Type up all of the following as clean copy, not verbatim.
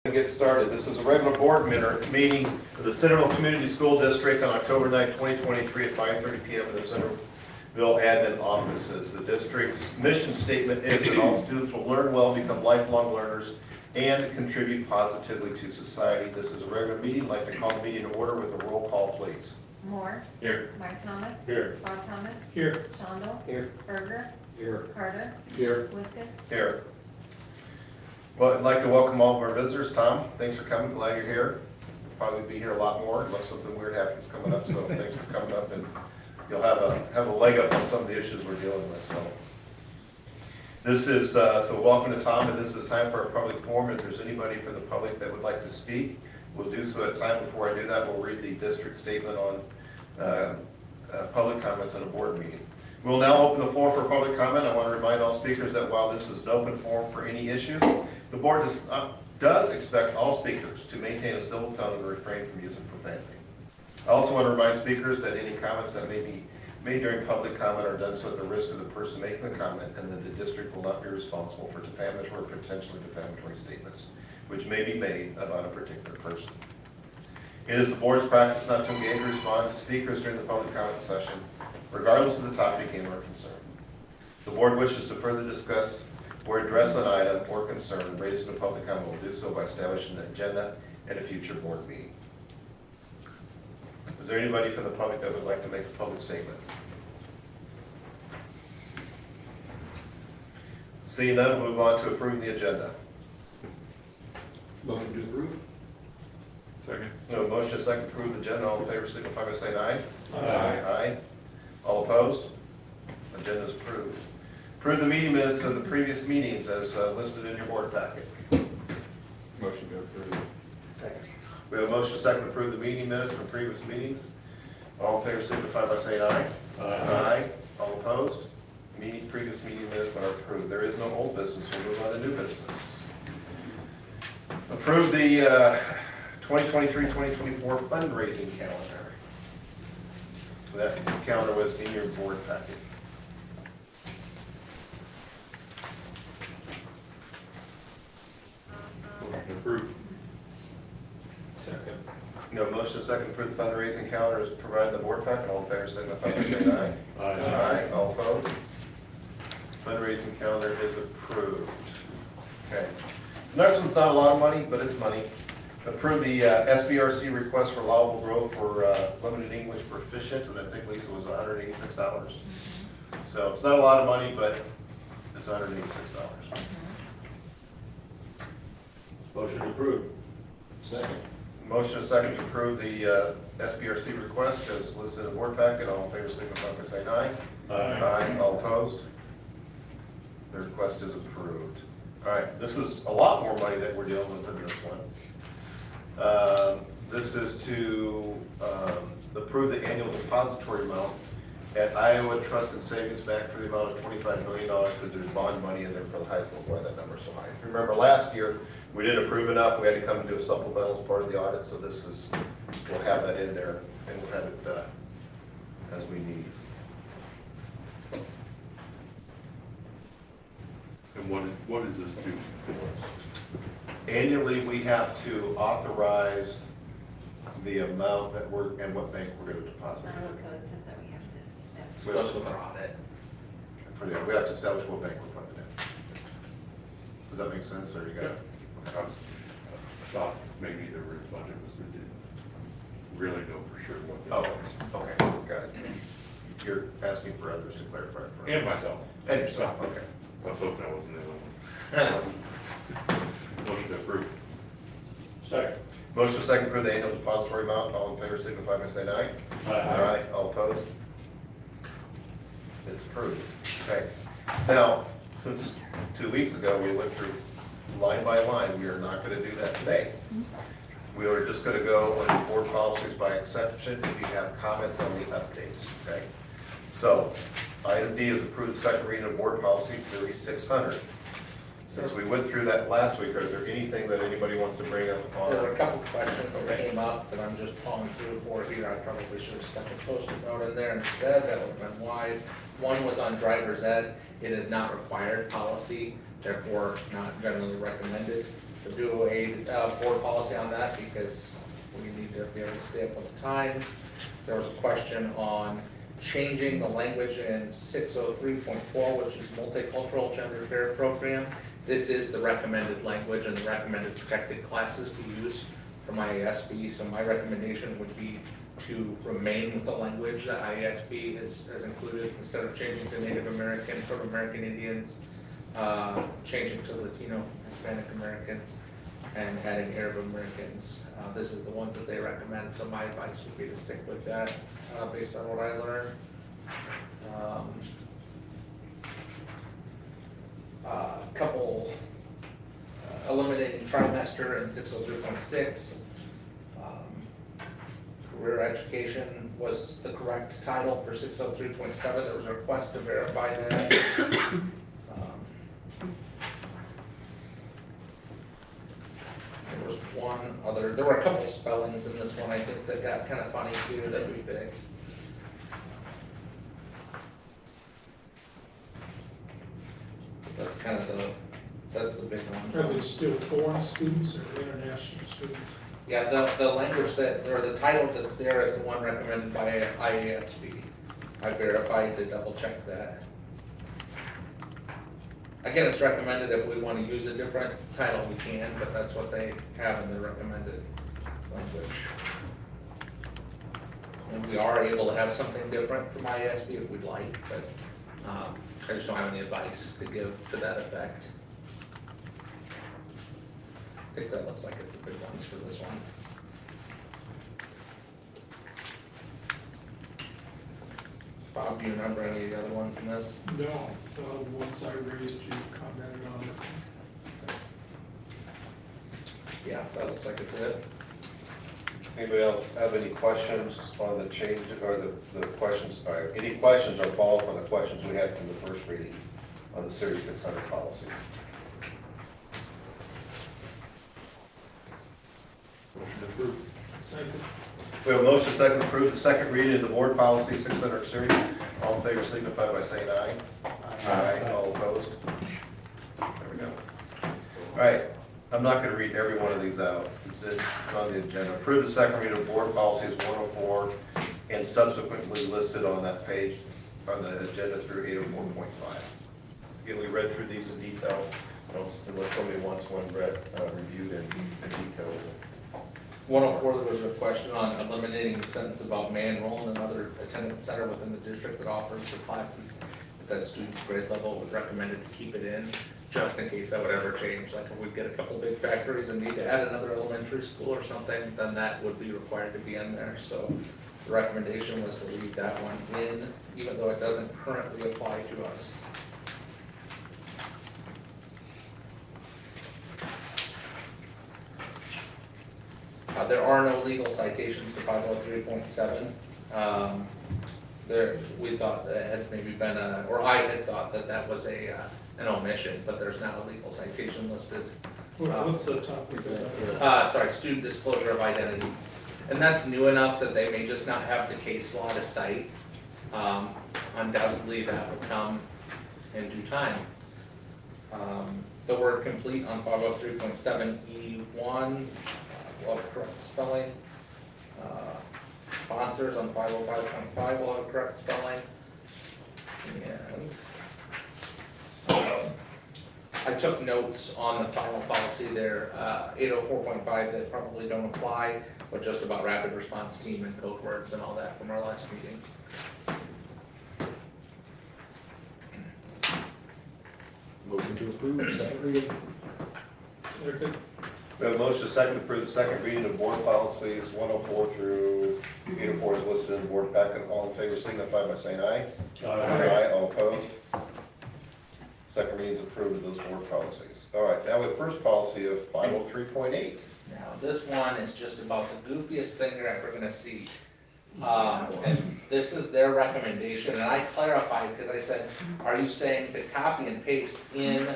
Get started. This is a regular board meeting of the Centerville Community School District on October 9, 2023 at 5:30 p.m. in the Centerville admin offices. The district's mission statement is that all students will learn well, become lifelong learners, and contribute positively to society. This is a regular meeting. I'd like to call the meeting to order with a roll call, please. Moore. Here. Mike Thomas. Here. Bob Thomas. Here. Shondell. Here. Berger. Here. Carter. Here. Wiskus. Here. Well, I'd like to welcome all of our visitors. Tom, thanks for coming. Glad you're here. Probably be here a lot more unless something weird happens coming up. So thanks for coming up, and you'll have a leg up on some of the issues we're dealing with. So this is so welcome to Tom, and this is time for a public forum. If there's anybody from the public that would like to speak, we'll do so at time. Before I do that, we'll read the district statement on public comments on a board meeting. We'll now open the floor for public comment. I want to remind all speakers that while this is an open forum for any issues, the board does expect all speakers to maintain a civil tone and refrain from using profanity. I also want to remind speakers that any comments that may be made during public comment are done so at the risk of the person making the comment, and that the district will not be responsible for defamatory or potentially defamatory statements which may be made about a particular person. It is the board's practice not to engage or respond to speakers during the public comment session, regardless of the topic and or concern. The board wishes to further discuss or address an item or concern raised in a public comment will do so by establishing an agenda at a future board meeting. Is there anybody from the public that would like to make a public statement? Seeing none, we'll move on to approve the agenda. Motion to approve. Second. No motion, second, to approve the agenda. All in favor signify by saying aye. Aye. Aye. All opposed? Agenda is approved. Approve the meeting minutes of the previous meetings as listed in your board packet. Motion to approve. Second. We have a motion, second, to approve the meeting minutes from previous meetings. All in favor signify by saying aye. Aye. All opposed? Previous meeting minutes are approved. There is no old business. We'll move on to new business. Approve the 2023-2024 fundraising calendar. That calendar was in your board packet. Motion to approve. Second. No motion, second, to approve the fundraising calendar is provided in the board packet. All in favor signify by saying aye. Aye. All opposed? Fundraising calendar is approved. Okay. Next one's not a lot of money, but it's money. Approve the SBRC request for allowable growth for limited English proficient, and I think Lisa was $186. So it's not a lot of money, but it's $186. Motion to approve. Second. Motion is second to approve the SBRC request as listed in the board packet. All in favor signify by saying aye. Aye. All opposed? The request is approved. All right, this is a lot more money that we're dealing with in this one. This is to approve the annual depository amount at Iowa Trust and Savings Bank for the amount of $25 million because there's bond money in there for the high school. Why that number is so high. If you remember last year, we didn't approve enough. We had to come and do a supplemental as part of the audit. So this is, we'll have that in there and we'll have it as we need. And what is this do for us? Annually, we have to authorize the amount that we're, and what bank we're going to deposit. Iowa code says that we have to establish. We have with our audit. we have to establish what bank we're putting it in. Does that make sense, or you got it? I thought maybe the budget was they didn't really know for sure what that Oh, was. okay, got it. You're asking for others to clarify it for And myself. And yourself, okay. I was hoping I wasn't the only one. Motion to approve. Second. Motion second for the annual depository amount. All in favor signify by saying aye. Aye. All opposed? It's approved. Okay. Now, since 2 weeks ago, we went through line by line. We are not going to do that today. We are just going to go on board policies by exception if you have comments on the updates, okay? So, item D is approve the second reading of board policy series 600. Since we went through that last week, is there anything that anybody wants to bring up on? There were a couple questions that came up that I'm just calling through for here. I probably should have stuck a post-it note in there instead. That would have been wise. One was on driver's ed. It is not required policy, therefore not generally recommended. to do a board policy on that because we need to be able to stay up with the times. There was a question on changing the language in 603.4, which is multicultural gender fair program. This is the recommended language and the recommended protected classes to use for my IASB. So my recommendation would be to remain with the language that IASB has included instead of changing to Native American, Native American Indians, changing to Latino, Hispanic Americans, and adding Arab Americans. This is the ones that they recommend, so my advice would be to stick with that based on what I learned. Couple eliminating trimester in 603.6. Career education was the correct title for 603.7. There was a request to verify that. There was one other, there were a couple spellings in this one, I think, that got kind of funny too, that we fixed. That's kind of that's the big ones. Are they still foreign students or international students? Yeah, the language that, or the title that's there is the one recommended by IASB. I verified to double check that. Again, it's recommended if we want to use a different title, we can, but that's what they have in the recommended language. And we are able to have something different from IASB if we'd like, but I just don't have any advice to give to that effect. I think that looks like it's the big ones for this one. Bob, do you remember any of the other ones in this? No, the ones I raised, you commented on, I think. Yeah, that looks like it's it. Anybody else have any questions on the change, or the questions, or any questions or follow-up on the questions we had from the first reading on the Series 600 policies? Motion approved. Second. We have a motion second to approve the second reading of the board policy 600 series. All in favor signify by saying aye. Aye. All opposed? There we go. All right, I'm not gonna read every one of these out. It's on the agenda. Approve the second reading of board policies 104 and subsequently listed on that page on the agenda through 804.5. Again, we read through these in detail, unless somebody wants one read, reviewed in detail. 104, there was a question on eliminating the sentence about may enroll in another attendance center within the district that offers the classes at that student's grade level. It was recommended to keep it in, just in case that would ever change. Like if we get a couple big factories and need to add another elementary school or something, then that would be required to be in there. So the recommendation was to leave that one in, even though it doesn't currently apply to us. There are no legal citations to 503.7. We thought that had maybe been or I had thought that that was an omission, but there's not a legal citation listed. What's the topic of Sorry, student disclosure of identity. And that's new enough that they may just not have the case law to cite. Undoubtedly that will come in due time. The word complete on 503.7E1. Will have correct spelling. Sponsors on 505.5 will have correct spelling. And I took notes on the final policy there, 804.5 that probably don't apply, but just about rapid response team and code words and all that from our last meeting. Motion to approve, second reading. Second. We have a motion second to approve the second reading of board policies 104 through 804 is listed in the board packet. All in favor signify by saying aye. Aye. All opposed? Second reading is approved of those board policies. All right, now with first policy of 503.8. Now, this one is just about the goofiest thing you're ever gonna see. And this is their recommendation, and I clarified, because I said, are you saying to copy and paste in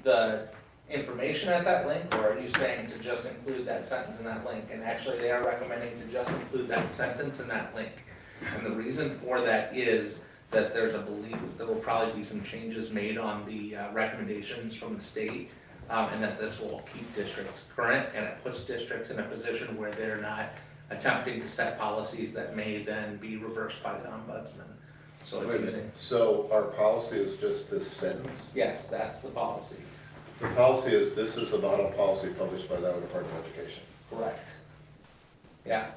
the information at that link, or are you saying to just include that sentence in that link? And actually, they are recommending to just include that sentence in that link. And the reason for that is that there's a belief that there will probably be some changes made on the recommendations from the state and that this will keep districts current, and it puts districts in a position where they're not attempting to set policies that may then be reversed by the ombudsman. So it's Wait a using, minute. So our policy is just this sentence? yes, that's the policy, The policy is, this is a model policy published by the Iowa Department of Education. correct. Yeah.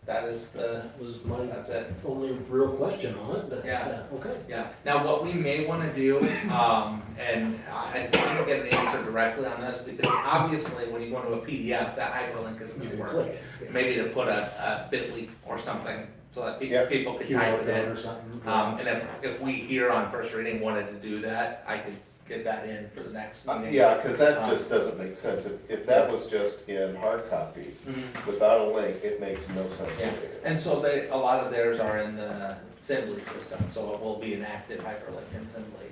That is the, That was my that's it. only real question on it, but, Yeah. okay. Yeah, now what we may wanna do, and I didn't get an answer directly on this, because obviously when you go into a PDF, that hyperlink isn't You gonna can work. click it. Maybe to put a bit.ly or something, so that Yeah. people could QR type code it or in. something. And if we here on first reading wanted to do that, I could get that in for the next meeting. Yeah, because that just doesn't make sense. If that was just in hard copy Mhm. without a link, it makes no sense to Yeah, me. and so they, a lot of theirs are in the Assembly system, so it will be an active hyperlink in Assembly.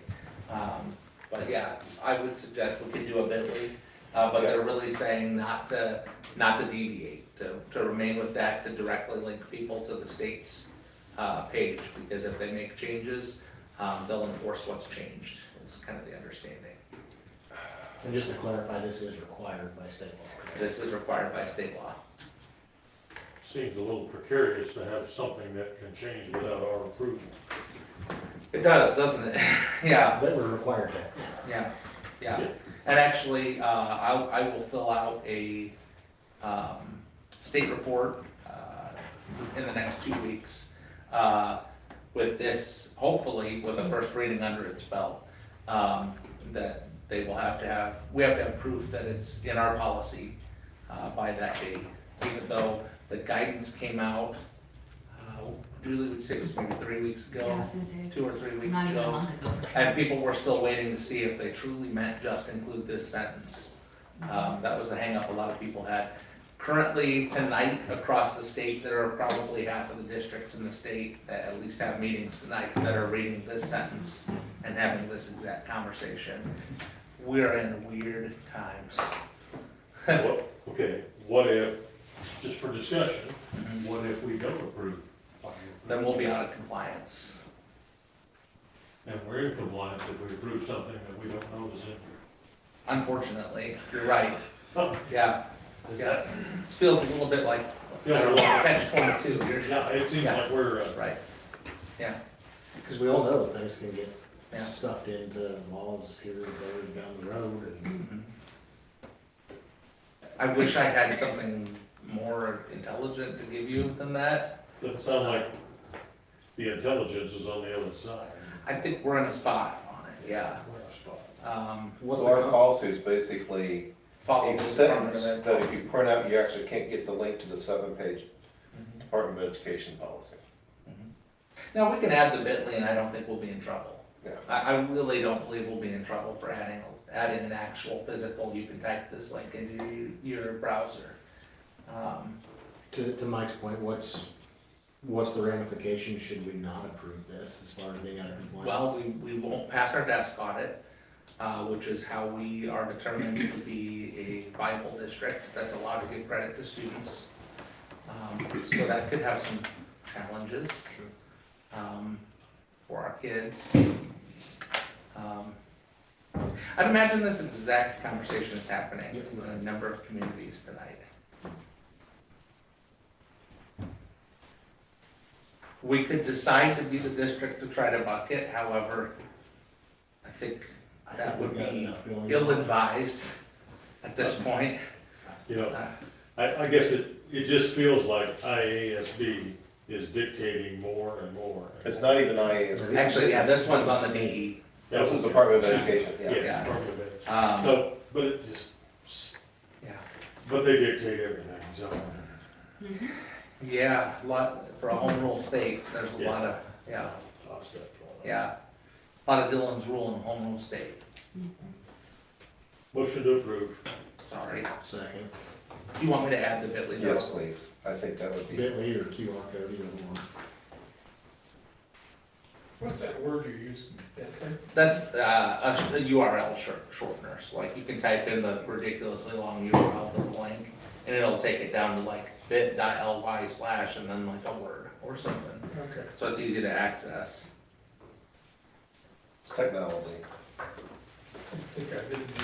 But yeah, I would suggest we could do a bit.ly, but they're really saying not to deviate, to remain with that, to directly link people to the state's page, because if they make changes, they'll enforce what's changed, is kind of the understanding. And just to clarify, this is required by state law. This is required by state law. Seems a little precarious to have something that can change without our approval. It does, doesn't it? Yeah. But we're required that. Yeah, yeah, and actually, I will fill out a, state report, in the next 2 weeks, with this, hopefully, with a first reading under its belt. That they will have to have, we have to have proof that it's in our policy, by that date, even though the guidance came out, Julie would say it was maybe 3 weeks Yeah, I ago, was gonna say, 2 or 3 weeks not even a ago. month ago. And people were still waiting to see if they truly meant just include this sentence. That was the hangup a lot of people had. Currently, tonight, across the state, there are probably half of the districts in the state that at least have meetings tonight that are reading this sentence and having this exact conversation. We're in weird times. Okay, what if, just for discussion, what if we don't approve? Then we'll be out of compliance. And we're in compliance if we approve something that we don't know is in. Unfortunately, you're right. Oh. Yeah, Is yeah. that- It feels a little bit like, I Feels a don't know, lot. catch-22. You're Yeah, it seems Yeah. like we're, right. Yeah. Because we all know things can get Yeah. stuffed into laws here, there, down the road, and I wish I had something more intelligent to give you than that. doesn't sound like the intelligence is on the other side. I think we're in a spot on it, yeah. We're in a spot. what's So our the, policy is basically Follow a the sentence Department of Ed that if policy. you print out, you actually can't get the link to the 7-page Mhm, Department of Education policy. mhm. Now, we can add the bit.ly and I don't think we'll be in trouble. Yeah. I really don't believe we'll be in trouble for adding an actual physical, you can type this link into your browser. to Mike's point, what's the ramification should we not approve this as far as being out of compliance? Well, we won't pass our desk audit, which is how we are determined to be a viable district that's allowed to give credit to students. So that could have some challenges, for our kids. I'd imagine this exact conversation is happening in a number of communities tonight. We could decide to be the district to try to bucket, however, I think I that think would we've got be enough going on. ill-advised at this point. You know, Uh, I guess it just feels like IASB is dictating more and more. It's not even IASB. Actually, yeah, this one's on the DE. This is Department of Education, yeah. Yeah, Yeah. Department of Ed. Um, So, but it just, yeah, but they dictate everything, so. yeah, a lot, for a home rule state, there's a Yeah. lot of, yeah, I'll step forward. yeah. A lot of Dillon's rule in a home rule state, Motion to approve. sorry. Second, Do you want me to add the bit.ly? now? Yes, please. I think that would be, bit.ly or QR code, either one. What's that word you're using? That's a URL shortener, so like you can type in the ridiculously long URL for the link, and it'll take it down to like bit.ly/ and then like a word or something, Okay. so it's easy to access. it's technology. think I did do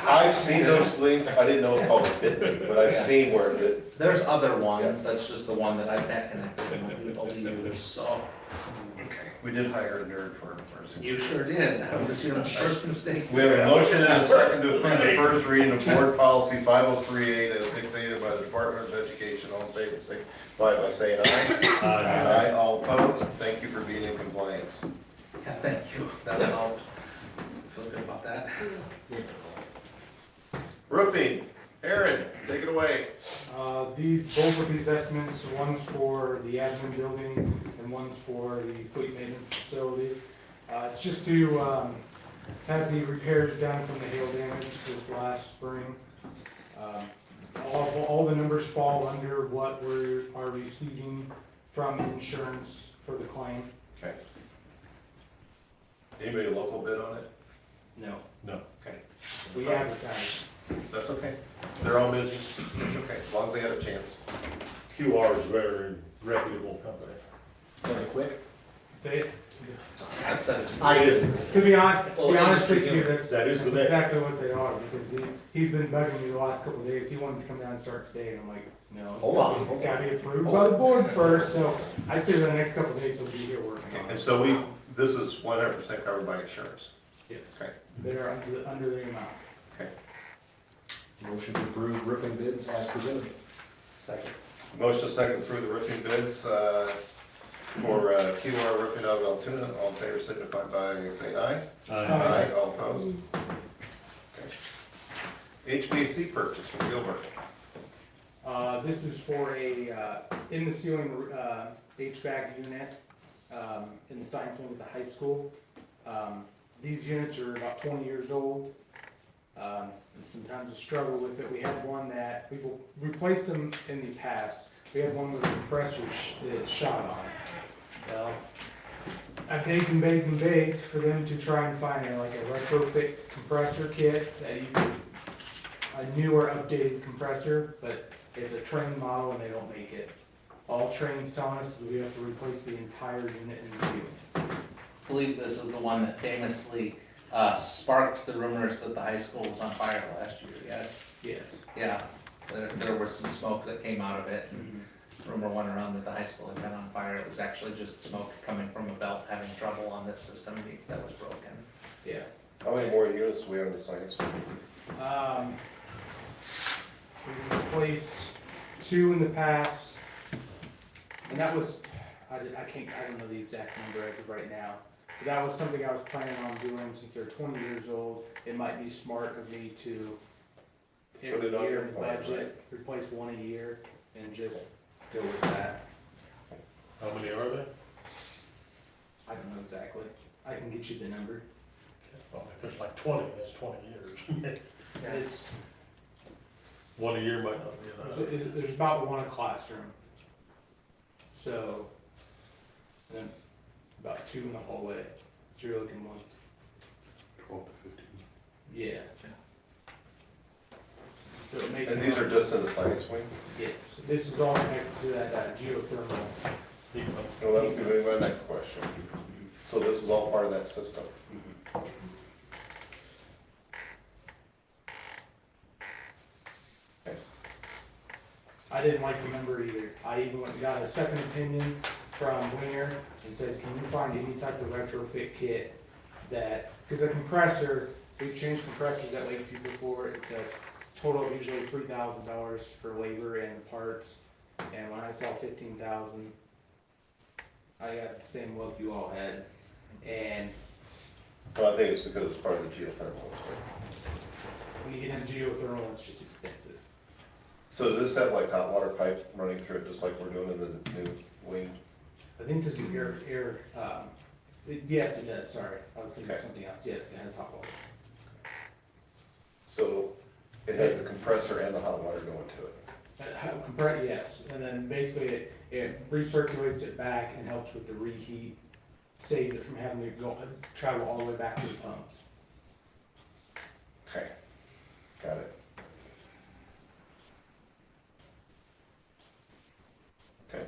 I've seen those links, I didn't know it called a bit link, but I've seen where that, There's other ones, that's just the one that I've met connected and people use, so. we did hire a nerd for our You sure did, that was your first mistake. We have a motion and a second to approve the first reading of board policy 5038 as dictated by the Department of Education. All in favor, signify by saying aye. Aye, all opposed. Thank you for being in compliance. Yeah, thank you, that helped. Feel good about that. Roofing, Aaron, take it away. Both of these estimates, one's for the admin building and one's for the fleet maintenance facility. It's just to, have the repairs done from the hail damage this last spring. All the numbers fall under what we are receiving from insurance for the claim. Okay. Anybody local bid on it? No. No. Okay. We advertise. That's okay. They're all busy. It's okay, as long as they have a chance. QR is a very reputable company. Very quick. They, That's a. I just, to be honest with you, that's That is the name. exactly what they are, because he's been bugging me the last couple of days. He wanted to come down and start today, and I'm like, no. it's Hold on. Gotta be approved by the board first, so I'd say the next couple of days he'll be here working on And it. so this is 100% covered by insurance. Yes, Okay. they're under the amount. Okay. motion to approve roofing bids as presented. Second. Motion to second to approve the roofing bids for QR Roofing of Altoona. All in favor, signify by saying aye. Aye. All opposed? Okay. HVAC purchase from Gilbert. This is for a, in the ceiling, HVAC unit, in the science wing at the high school. These units are about 20 years old. And sometimes a struggle with it. We had one that, we've replaced them in the past. We had one with a compressor that shot on it. Well, I begged and begged and begged for them to try and find like a retrofit compressor kit that you could, a newer updated compressor, but it's a train model and they don't make it. All trains telling us that we have to replace the entire unit in the ceiling. I believe this is the one that famously sparked the rumors that the high school was on fire last year, yes? Yes. Yeah, there was some smoke that came out of it, and rumor went around that the high school had been on fire. It was actually just smoke coming from a belt having trouble on this system that was broken. Yeah. How many more units do we have in the science? We replaced 2 in the past, and that was, I don't know the exact number as of right now. But that was something I was planning on doing since they're 20 years old. It might be smart of me to, Put every it on year your in the plan, budget, replace 1 a year and just go with that. How many are there? I don't know exactly. I can get you the number. Well, if there's like 20, that's 20 years. It's, One a year might not be enough. there's about 1 a classroom. So, then about 2 in the hallway. So you're looking 1. 12 to 15. Yeah. So it makes. And these are just in the science wing? Yes, this is all connected to that geothermal. Well, that was gonna be my next question. So this is all part of that system? I didn't like the number either. I even went and got a second opinion from Winger and said, can you find any type of retrofit kit that, because a compressor, we've changed compressors at Lakeview before, it's a total of usually $3,000 for labor and parts. And when I saw 15,000, I got the same look you all had. And Well, I think it's because it's part of the geothermal. Right? when you get into geothermal, it's just expensive. So does this have like hot water pipe running through it, just like we're doing in the new wing? I think this is yes, it does, sorry. I was thinking Okay. something else. Yes, it has hot water. So it has the compressor and the hot water going to it? Yes, and then basically it recirculates it back and helps with the reheat, saves it from having to travel all the way back to the pumps. Okay, got it. Okay.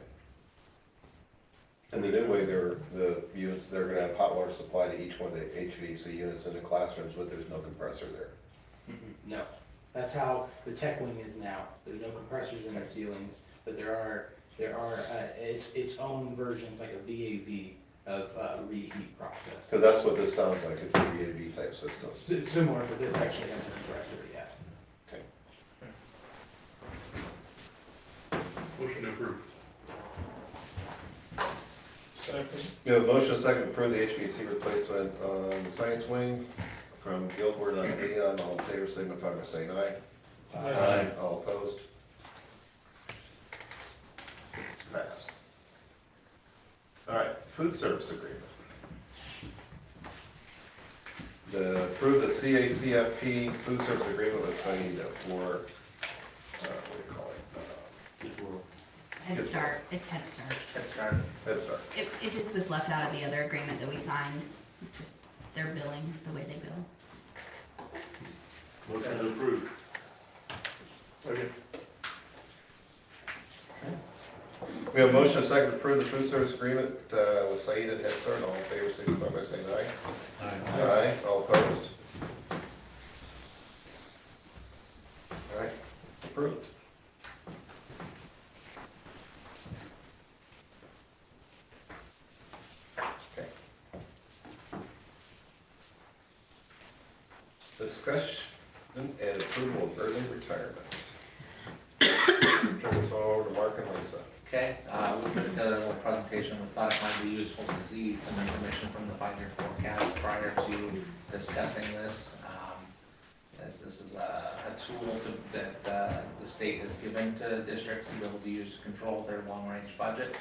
In the new way, the units, they're gonna have hot water supply to each one of the HVAC units in the classrooms, but there's no compressor there. No, that's how the tech wing is now. There's no compressors in the ceilings, but there are, its own versions, like a VAV of reheat process. So that's what this sounds like, it's a VAV type system. It's similar, but this actually has a compressor, yeah. Motion approved. Second. We have a motion, and a second, to approve the HVAC replacement on the science wing from Gilbert on Aon. All in favor, signify by saying aye. All opposed? Passed. All right, food service agreement. Approve the CACFP food service agreement with Saida for, what do you call it? Head Start, it's Head Start. Head Start. Head Start. It just was left out of the other agreement that we signed, just their billing, the way they bill. Motion approved. Okay. We have a motion, and a second, to approve the food service agreement with Saida and Head Start. All in favor, signify by saying aye. Aye. All opposed? All right, approved. Okay. Discussion and approval of early retirement. Turn this all over to Mark and Lisa. Okay, we put together a little presentation. We thought it might be useful to see some information from the five-year forecast prior to discussing this. As this is a tool that the state has given to districts to be able to use to control their long-range budgets.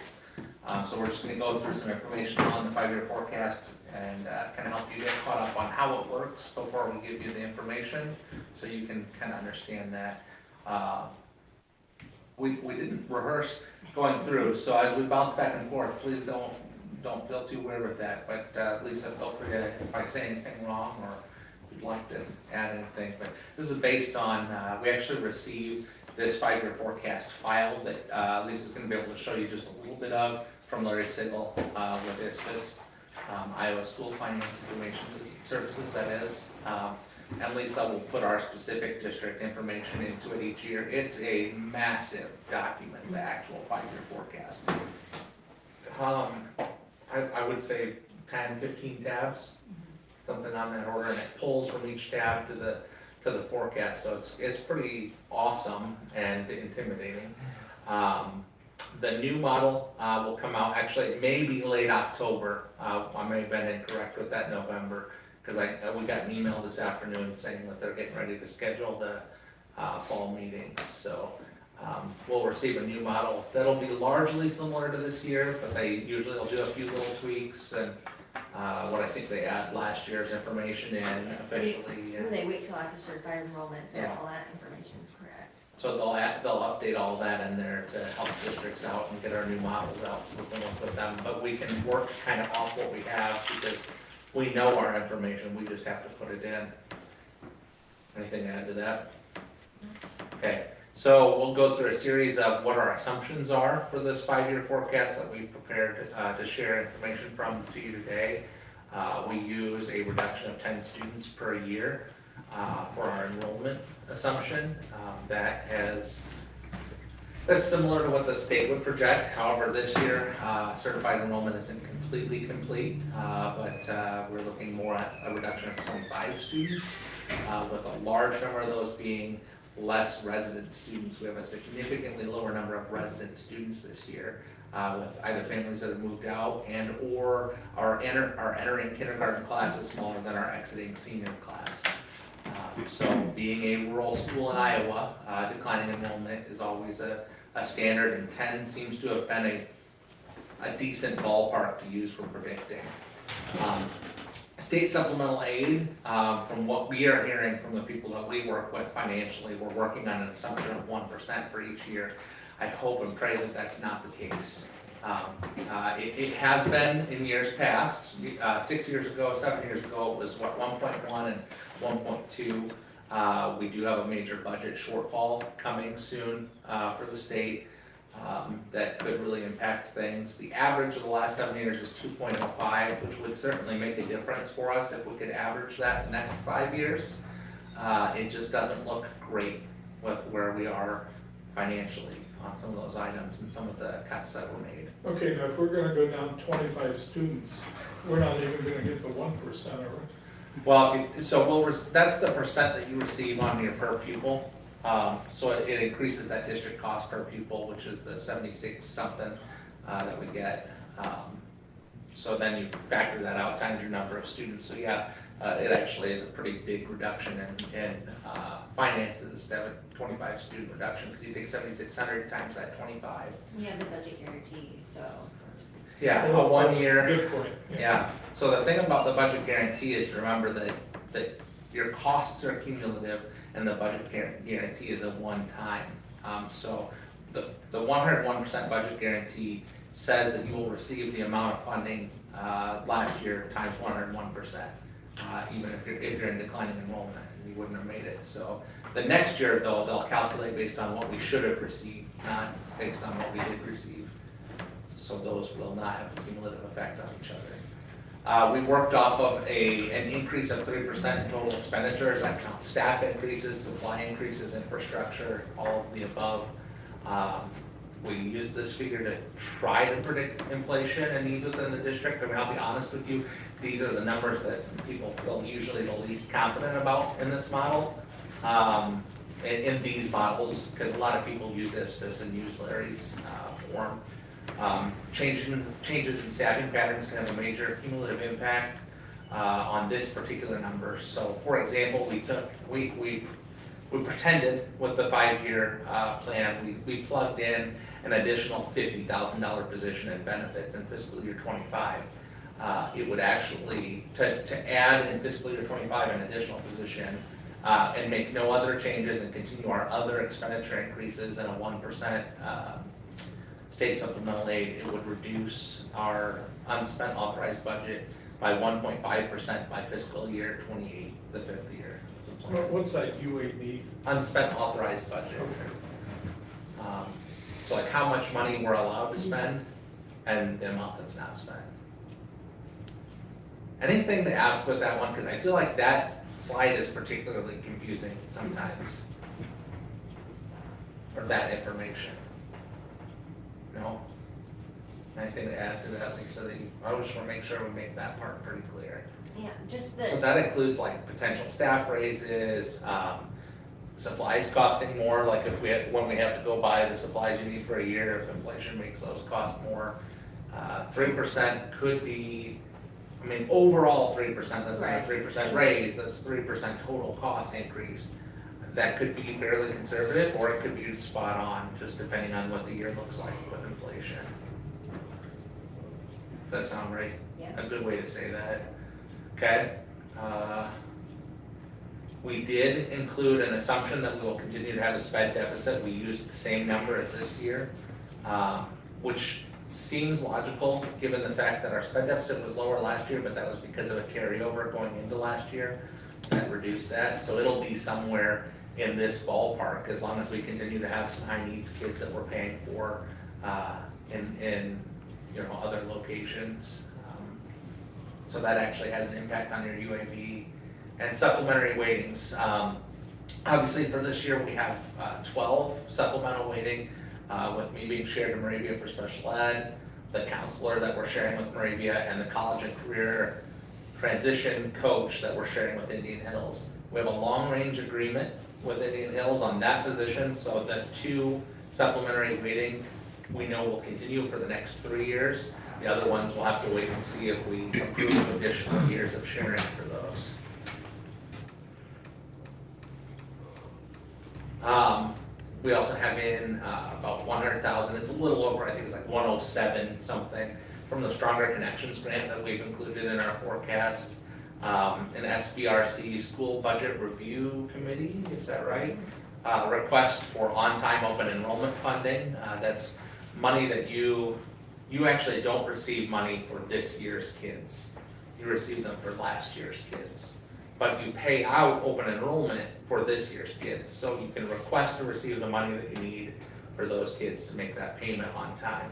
So we're just gonna go through some information on the five-year forecast and kind of help you get caught up on how it works before we give you the information, so you can kind of understand that. We didn't rehearse going through, so as we bounce back and forth, please don't feel too weird with that. But Lisa, feel free to, if I say anything wrong or if you'd like to add anything. But this is based on, we actually received this five-year forecast file that Lisa's gonna be able to show you just a little bit of from Larry Sigel with ISFIS, Iowa School Finance Information Services, that is. And Lisa will put our specific district information into it each year. It's a massive document, the actual five-year forecast. I would say 10, 15 tabs, something on that order, and it pulls from each tab to the forecast, so it's pretty awesome and intimidating. The new model will come out, actually, it may be late October. I may have been incorrect with that November, because we got an email this afternoon saying that they're getting ready to schedule the fall meetings. So we'll receive a new model that'll be largely similar to this year, but they usually will do a few little tweaks and what I think they add last year's information in officially. And they wait till after certified enrollment, so Yeah. all that information is correct. So they'll update all that in there to help districts out and get our new models out so we can work with them. But we can work kind of off what we have because we know our information, we just have to put it in. Anything to add to that? Okay, so we'll go through a series of what our assumptions are for this five-year forecast that we prepared to share information from to you today. We use a reduction of 10 students per year for our enrollment assumption. That's similar to what the state would project. However, this year, certified enrollment isn't completely complete, but we're looking more at a reduction of 25 students, with a large number of those being less resident students. We have a significantly lower number of resident students this year, with either families that have moved out and or are entering kindergarten classes smaller than our exiting senior class. So being a rural school in Iowa, declining enrollment is always a standard, and 10 seems to have been a decent ballpark to use for predicting. State supplemental aid, from what we are hearing from the people that we work with financially, we're working on an assumption of 1% for each year. I hope and pray that that's not the case. It has been in years past. 6 years ago, 7 years ago, it was 1.1 and 1.2. We do have a major budget shortfall coming soon for the state. that could really impact things. The average of the last 7 years is 2.05, which would certainly make a difference for us if we could average that the next 5 years. It just doesn't look great with where we are financially on some of those items and some of the cuts that were made. Okay, now if we're gonna go down 25 students, we're not even gonna get the 1%, are we? Well, that's the percent that you receive on your per pupil. So it increases that district cost per pupil, which is the 76 something that we get. So then you factor that out times your number of students. So yeah, it actually is a pretty big reduction in finances to have a 25 student reduction, because you take 7,600 times that 25. We have the budget guarantee, so. Yeah, a 1 year. Good point. Yeah, so the thing about the budget guarantee is to remember that your costs are cumulative and the budget guarantee is a one-time. So the 101% budget guarantee says that you will receive the amount of funding last year times 101%, even if you're in declining enrollment, and you wouldn't have made it. So the next year, though, they'll calculate based on what we should have received, not based on what we did receive. So those will not have a cumulative effect on each other. We worked off of an increase of 3% in total expenditures. That counts staff increases, supply increases, infrastructure, all of the above. We used this figure to try to predict inflation and needs within the district. I mean, I'll be honest with you, these are the numbers that people feel usually the least confident about in this model. In these models, because a lot of people use ISPIS and use Larry's form. Changes in staffing patterns can have a major cumulative impact on this particular number. So, for example, we pretended with the 5-year plan, we plugged in an additional $50,000 position in benefits in fiscal year 25. It would actually, to add in fiscal year 25 an additional position and make no other changes and continue our other expenditure increases and a 1% state supplemental aid, it would reduce our unspent authorized budget by 1.5% by fiscal year 28, the 5th year. What's that UAB? Unspent authorized budget. So like how much money we're allowed to spend and the amount that's not spent. Anything to ask with that one, because I feel like that slide is particularly confusing sometimes. Or that information. No? Anything to add to that, Lisa, that I just want to make sure we make that part pretty clear. Yeah, just So the, that includes like potential staff raises, supplies costing more, like if when we have to go buy the supplies you need for a year, if inflation makes those cost more. 3% could be, I mean, overall 3%, that's not a 3% raise, that's 3% total cost increase. That could be fairly conservative, or it could be spot on, just depending on what the year looks like with inflation. Does that sound right? Yeah. A good way to say that. Okay. We did include an assumption that we will continue to have a sped deficit. We used the same number as this year, which seems logical given the fact that our sped deficit was lower last year, but that was because of a carryover going into last year that reduced that. So it'll be somewhere in this ballpark as long as we continue to have some high needs kids that we're paying for in other locations. So that actually has an impact on your UAB and supplementary weightings. Obviously for this year we have 12 supplemental weighting with me being shared to Moravia for special ed, the counselor that we're sharing with Moravia, and the college and career transition coach that we're sharing with Indian Hills. We have a long range agreement with Indian Hills on that position, so the 2 supplementary weighting we know will continue for the next 3 years. The other ones we'll have to wait and see if we approve additional years of sharing for those. We also have in about 100,000, it's a little over, I think it's like 107 something, from the Stronger Connections grant that we've included in our forecast. An SBRC School Budget Review Committee, is that right? Request for on-time open enrollment funding. That's money that you actually don't receive money for this year's kids. You receive them for last year's kids. But you pay out open enrollment for this year's kids. So you can request to receive the money that you need for those kids to make that payment on time.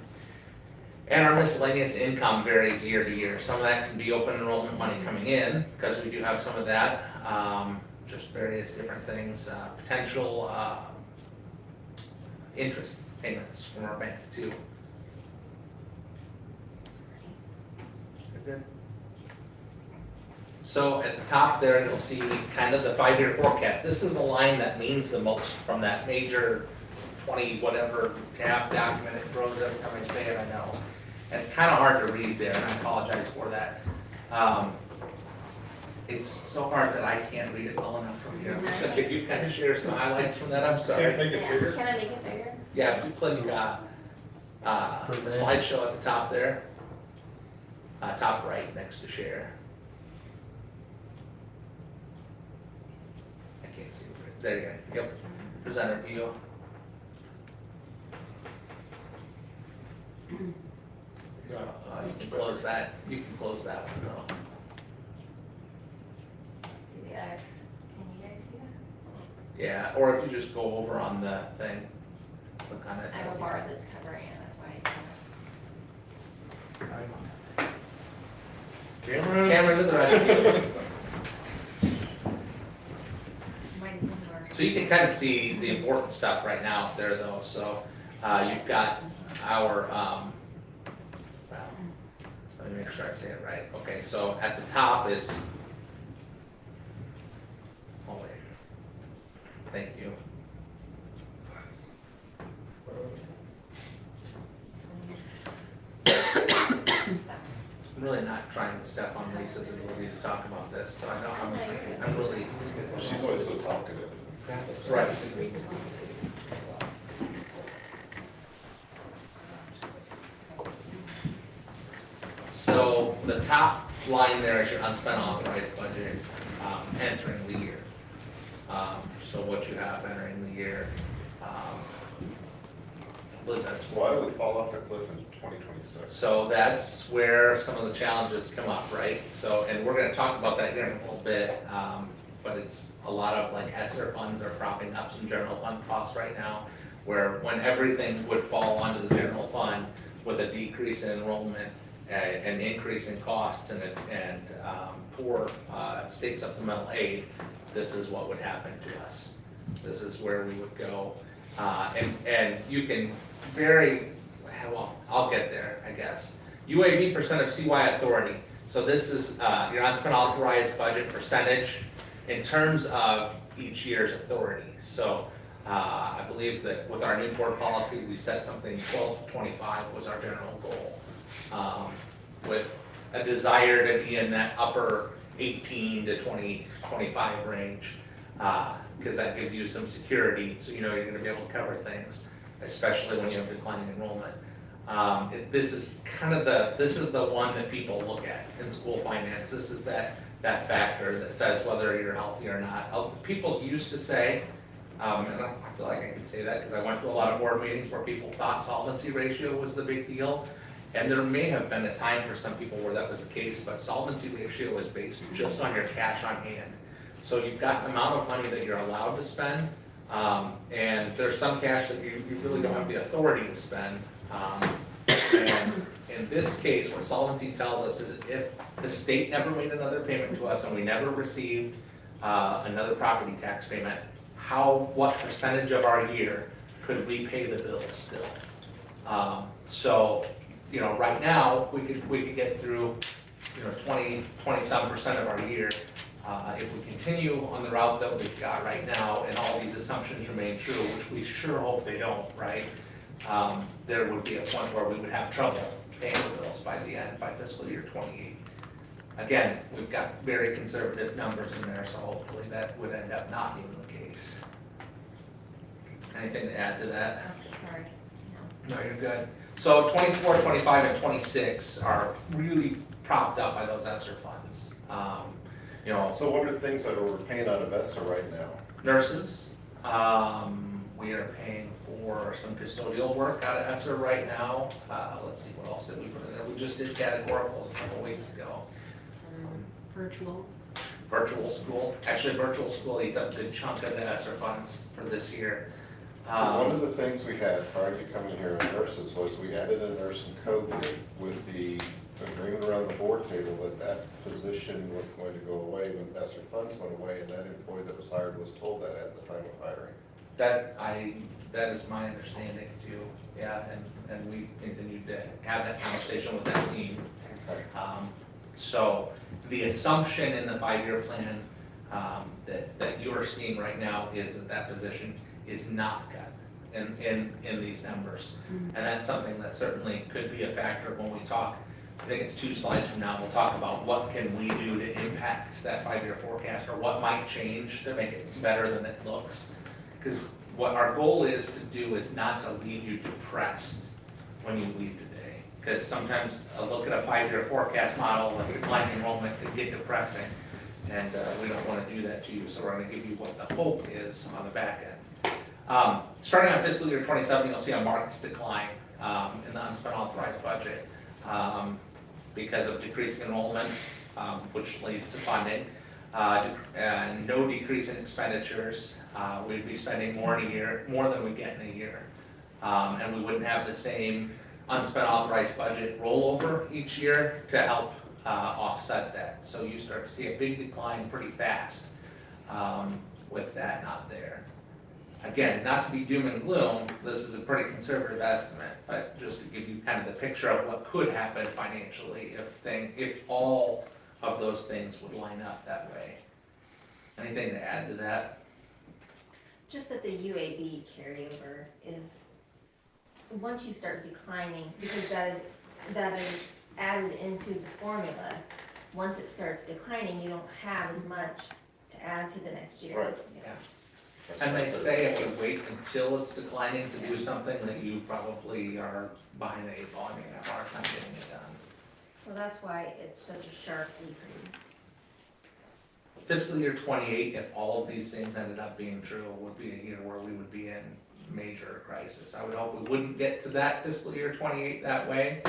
And our miscellaneous income varies year to year. Some of that can be open enrollment money coming in, because we do have some of that, just various different things, potential interest payments from our bank too. Good. So at the top there, you'll see kind of the 5-year forecast. This is the line that means the most from that major 20 whatever tab document. It grows every time I say it, I know. It's kind of hard to read there, and I apologize for that. It's so hard that I can't read it well enough from here. So could you kind of share some highlights from that? I'm sorry. Make it bigger. Can I make it bigger? Yeah, if you click the slideshow at the top there, top right next to share. I can't see it. There you go. Yep. Presenter view. You can close that. You can close that one though. See the X, can you guys see that? Yeah, or if you just go over on the thing, click on it. I have a bar that's covering it, that's why I can't. Camera to the rescue. Mine is in the bar. So you can kind of see the important stuff right now up there though. So you've got our, well, let me make sure I say it right. Okay, so at the top is, oh wait, thank you. I'm really not trying to step on Lisa's ability to talk about this, so I know I'm really. She's always so talkative. Right. So the top line there is your unspent authorized budget, entering the year. So what you have entering the year, I believe that's Why would we fall off the cliff in 2026? so that's where some of the challenges come up, right? So, and we're gonna talk about that here in a little bit, but it's a lot of like ESSER funds are propping up some general fund costs right now, where when everything would fall onto the general fund with a decrease in enrollment, an increase in costs and poor state supplemental aid, this is what would happen to us. This is where we would go. And you can very, well, I'll get there, I guess. UAB percent of CY authority. So this is your unspent authorized budget percentage in terms of each year's authority. So I believe that with our new board policy, we set something 12 to 25 was our general goal. With a desire to be in that upper 18 to 20, 25 range. Because that gives you some security, so you know you're going to be able to cover things, especially when you have declining enrollment. This is kind of this is the one that people look at in school finance. This is that factor that says whether you're healthy or not. People used to say, and I feel like I can say that because I went to a lot of board meetings where people thought solvency ratio was the big deal. And there may have been a time for some people where that was the case, but solvency ratio is based just on your cash on hand. So you've got an amount of money that you're allowed to spend, and there's some cash that you really don't have the authority to spend. And in this case, what solvency tells us is if the state never made another payment to us and we never received another property tax payment, what percentage of our year could we pay the bills still? So, you know, right now, we could get through, 20-some% of our year. If we continue on the route that we've got right now and all these assumptions remain true, which we sure hope they don't, right? There would be a point where we would have trouble paying the bills by fiscal year 28. Again, we've got very conservative numbers in there, so hopefully that would end up not being the case. Anything to add to that? Sorry, No, you're good. So 24, 25, and 26 are really propped up by those ESSER funds. So what are things that we're paying out of ESSER right now? Nurses, we are paying for some custodial work out of ESSER right now. Let's see, what else did we put in there? We just did categoricals a couple weeks ago. virtual. Virtual school, actually virtual school eats up a good chunk of the ESSER funds for this year. One of the things we had prior to coming here in nurses was we added a nurse in COVID with the agreement around the board table that that position was going to go away when ESSER funds went away, and that employee that was hired was told that at the time of hiring. That is my understanding too, yeah, and we've continued to have that conversation with that team. Okay. So the assumption in the 5-year plan that you are seeing right now is that that position is not cut in these numbers. And that's something that certainly could be a factor when we talk. I think it's 2 slides from now, we'll talk about what can we do to impact that 5-year forecast, or what might change to make it better than it looks. Because what our goal is to do is not to leave you depressed when you leave today. Because sometimes a look at a 5-year forecast model with declining enrollment can get depressing, and we don't want to do that to you. So we're going to give you what the hope is on the back end. Starting on fiscal year 27, you'll see a marked decline in the unspent authorized budget because of decreasing enrollment, which leads to funding. And no decrease in expenditures. We'd be spending more in a year, more than we get in a year. And we wouldn't have the same unspent authorized budget rollover each year to help offset that. So you start to see a big decline pretty fast with that not there. Again, not to be doom and gloom, this is a pretty conservative estimate, but just to give you kind of the picture of what could happen financially if all of those things would line up that way. Anything to add to that? Just that the UAB carryover is, once you start declining, because that is added into the formula, once it starts declining, you don't have as much to add to the next year. Right. Yeah. And they say if you wait until it's declining to do something, that you probably are behind the 8 ball, and you have a hard time getting it done. So that's why it's such a sharp decrease. Fiscal year 28, if all of these things ended up being true, would be a year where we would be in major crisis. I would hope we wouldn't get to that fiscal year 28 that way.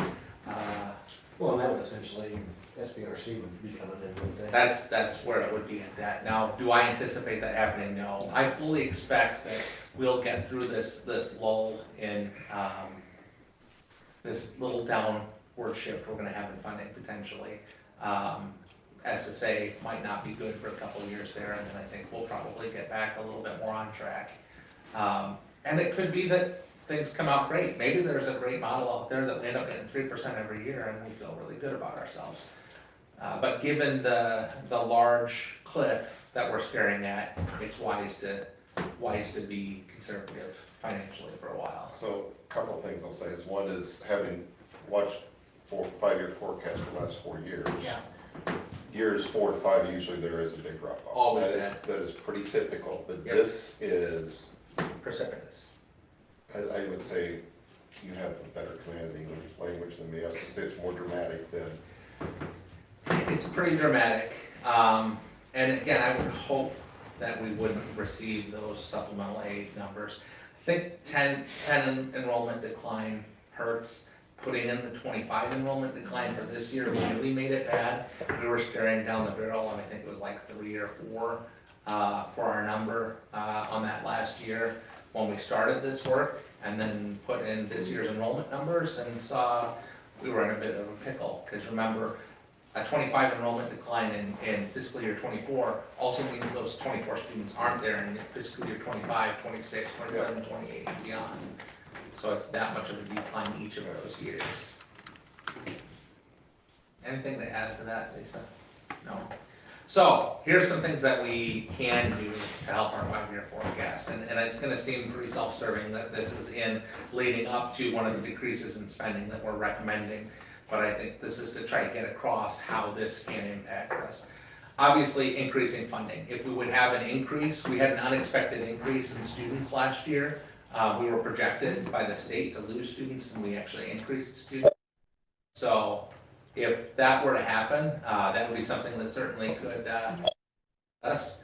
Well, and that would essentially, SBRC would be coming in with that. That's where it would be at that. Now, do I anticipate that happening? No. I fully expect that we'll get through this lull in this little downward shift we're gonna have in funding potentially. SSA might not be good for a couple of years there, and then I think we'll probably get back a little bit more on track. And it could be that things come out great. Maybe there's a great model out there that we end up getting 3% every year and we feel really good about ourselves. But given the large cliff that we're staring at, it's wise to be conservative financially for a while. So a couple of things I'll say is, one is having watched 5-year forecast for the last 4 years. Yeah. Years 4 to 5, usually there is a big drop off. Always That is pretty typical, but Yep. this is, Precipitous. I would say you have a better command of the English language than me. I was gonna say it's more dramatic than, It's pretty dramatic. And again, I would hope that we wouldn't receive those supplemental aid numbers. I think 10 enrollment decline hurts. Putting in the 25 enrollment decline for this year really made it bad. We were staring down the barrel, and I think it was like 3 or 4 for our number on that last year when we started this work, and then put in this year's enrollment numbers and saw we were in a bit of a pickle. Because remember, a 25 enrollment decline in fiscal year 24 also means those 24 students aren't there in fiscal year 25, 26, 27, 28, and beyond. So it's that much of a decline each of those years. Anything to add to that, Lisa? No? So here's some things that we can do to help our 5-year forecast. And it's gonna seem pretty self-serving that this is in leading up to one of the decreases in spending that we're recommending. But I think this is to try to get across how this can impact us. Obviously, increasing funding. If we would have an increase, we had an unexpected increase in students last year. We were projected by the state to lose students, and we actually increased students. So if that were to happen, that would be something that certainly could help us.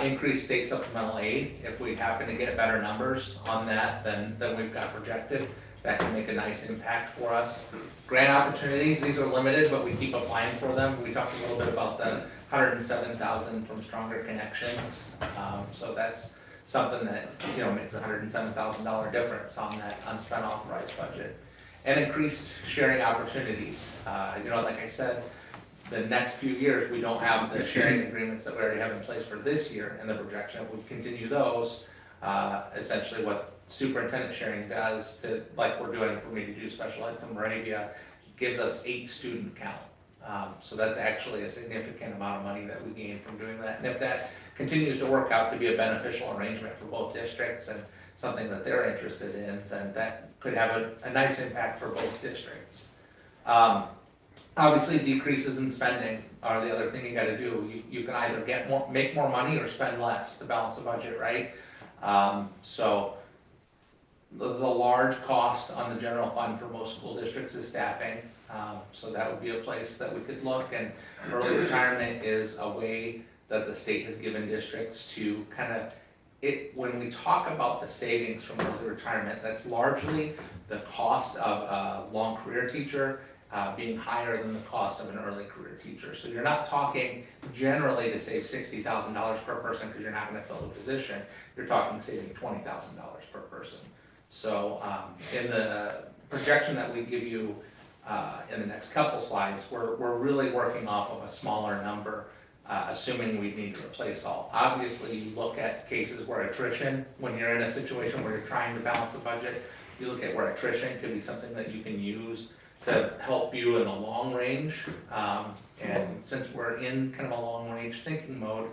Increase state supplemental aid. If we happen to get better numbers on that than we've got projected, that can make a nice impact for us. Grant opportunities, these are limited, but we keep applying for them. We talked a little bit about the 107,000 from Stronger Connections. So that's something that, you know, makes $107,000 difference on that unspent authorized budget. And increased sharing opportunities. You know, like I said, the next few years, we don't have the sharing agreements that we already have in place for this year and the projection. If we continue those, essentially what superintendent sharing does to, like we're doing for me to do special ed from Moravia, gives us 8 student count. So that's actually a significant amount of money that we gain from doing that. And if that continues to work out to be a beneficial arrangement for both districts and something that they're interested in, then that could have a nice impact for both districts. Obviously, decreases in spending are the other thing you gotta do. You can either make more money or spend less to balance the budget, right? So the large cost on the general fund for most school districts is staffing. So that would be a place that we could look, and early retirement is a way that the state has given districts to kind of, when we talk about the savings from early retirement, that's largely the cost of a long career teacher being higher than the cost of an early career teacher. So you're not talking generally to save $60,000 per person because you're not gonna fill the position. You're talking saving $20,000 per person. So in the projection that we give you in the next couple slides, we're really working off of a smaller number, assuming we need to replace all. Obviously, you look at cases where attrition, when you're in a situation where you're trying to balance the budget, you look at where attrition could be something that you can use to help you in the long range. And since we're in kind of a long range thinking mode,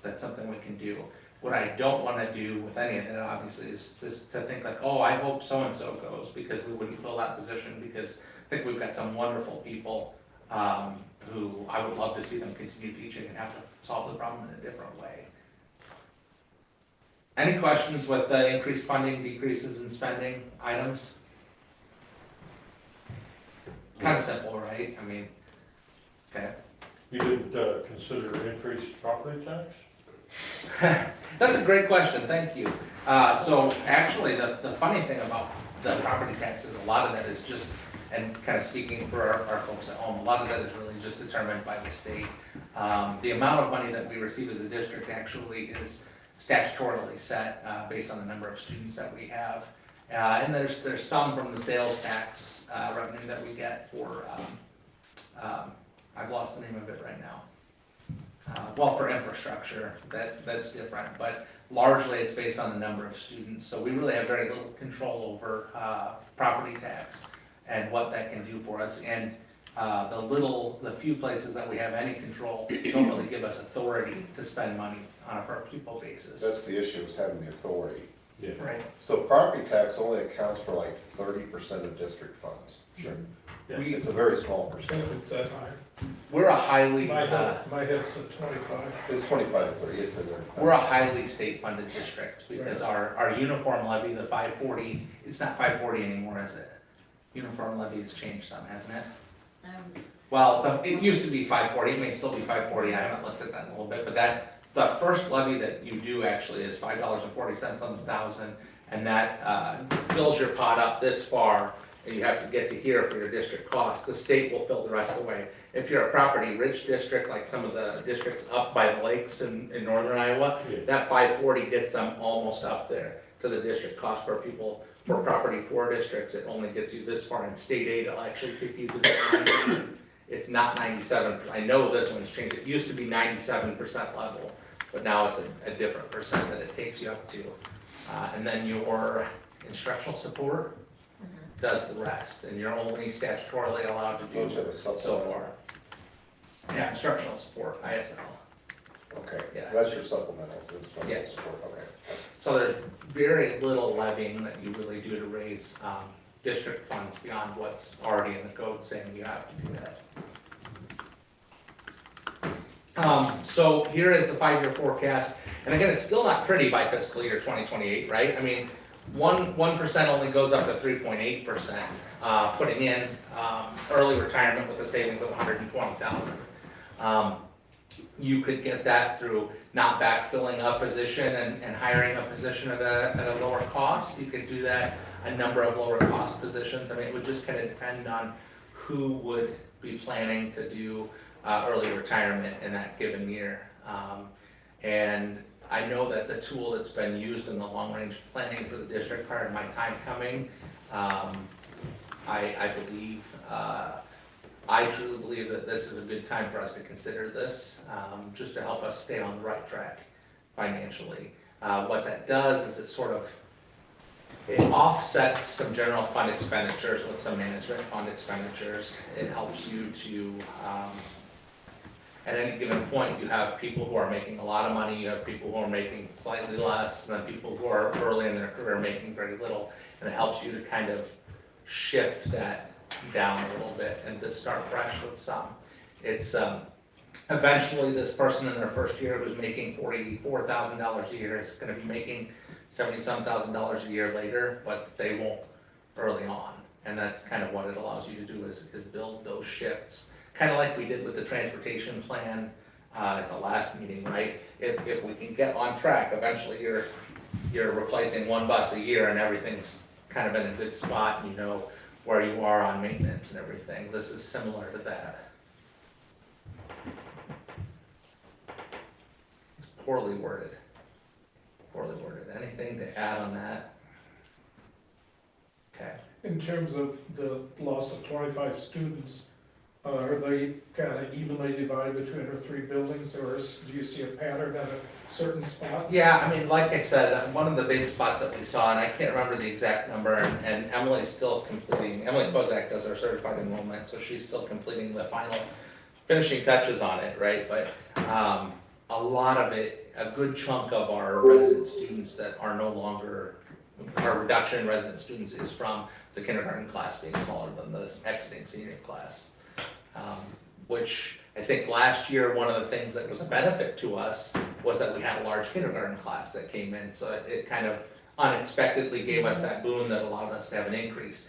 that's something we can do. What I don't want to do with any of that, obviously, is just to think like, oh, I hope so-and-so goes, because we wouldn't fill that position, because I think we've got some wonderful people who I would love to see them continue teaching and have to solve the problem in a different way. Any questions with the increased funding, decreases in spending items? Kind of simple, right? I mean, okay. You didn't consider increased property tax? That's a great question, thank you. So actually, the funny thing about the property taxes, a lot of that is just, and kind of speaking for our folks at home, a lot of that is really just determined by the state. The amount of money that we receive as a district actually is statutorily set based on the number of students that we have. And there's some from the sales tax revenue that we get for, I've lost the name of it right now. Well, for infrastructure, that's different, but largely it's based on the number of students. So we really have very little control over property tax and what that can do for us. And the few places that we have any control don't really give us authority to spend money on a per pupil basis. That's the issue, is having the authority. Yeah. Right. So property tax only accounts for like 30% of district funds. Sure. It's a very small I think percentage. it's that high. We're a highly, My head's at 25. It's 25 to 30, it's in there. we're a highly state-funded district, because our uniform levy, the 540, it's not 540 anymore, is it? Uniform levy has changed some, hasn't it? Well, it used to be 540, it may still be 540, I haven't looked at that in a little bit, but the first levy that you do actually is $5.40 on the thousand, and that fills your pot up this far, and you have to get to here for your district cost. The state will fill the rest of the way. If you're a property-rich district, like some of the districts up by the lakes in northern Iowa, Yeah. that 540 gets them almost up there to the district cost per pupil. For property-poor districts, it only gets you this far, and state aid will actually take you to the 90. It's not 97, I know this one's changed, it used to be 97% level, but now it's a different percent that it takes you up to. And then your instructional support does the rest, and you're only statutorily allowed to Don't do you have a so supplemental? far. Yeah, instructional support, ISL. Okay, Yeah. that's your supplementals, instructional Yeah. support, okay. So there's very little levying that you really do to raise district funds beyond what's already in the code saying you have to do that. So here is the 5-year forecast, and again, it's still not pretty by fiscal year 2028, right? I mean, 1% only goes up to 3.8%, putting in early retirement with a savings of $120,000. You could get that through not backfilling a position and hiring a position at a lower cost. You could do that a number of lower cost positions. I mean, it would just kind of depend on who would be planning to do early retirement in that given year. And I know that's a tool that's been used in the long-range planning for the district prior to my time coming. I believe, I truly believe that this is a good time for us to consider this, just to help us stay on the right track financially. What that does is it offsets some general fund expenditures with some management fund expenditures. It helps you to, at any given point, you have people who are making a lot of money, you have people who are making slightly less, and then people who are early in their career making very little. And it helps you to kind of shift that down a little bit and to start fresh with some. It's, eventually this person in their first year who's making $44,000 a year is gonna be making $70-some thousand a year later, but they won't early on. And that's kind of what it allows you to do is build those shifts. Kind of like we did with the transportation plan at the last meeting, right? If we can get on track, eventually you're replacing one bus a year and everything's kind of in a good spot and you know where you are on maintenance and everything. This is similar to that. It's poorly worded. Poorly worded. Anything to add on that? Okay. In terms of the loss of 25 students, are they kind of evenly divided between our 3 buildings, or do you see a pattern at a certain spot? Yeah, I mean, like I said, one of the big spots that we saw, and I can't remember the exact number, and Emily's still completing, Emily Kozak does our certified enrollment, so she's still completing the final finishing touches on it, right? But a lot of it, a good chunk of our resident students that are no longer, our reduction in resident students is from the kindergarten class being smaller than the exiting senior class. Which I think last year, one of the things that was a benefit to us was that we had a large kindergarten class that came in, so it kind of unexpectedly gave us that boom that allowed us to have an increase.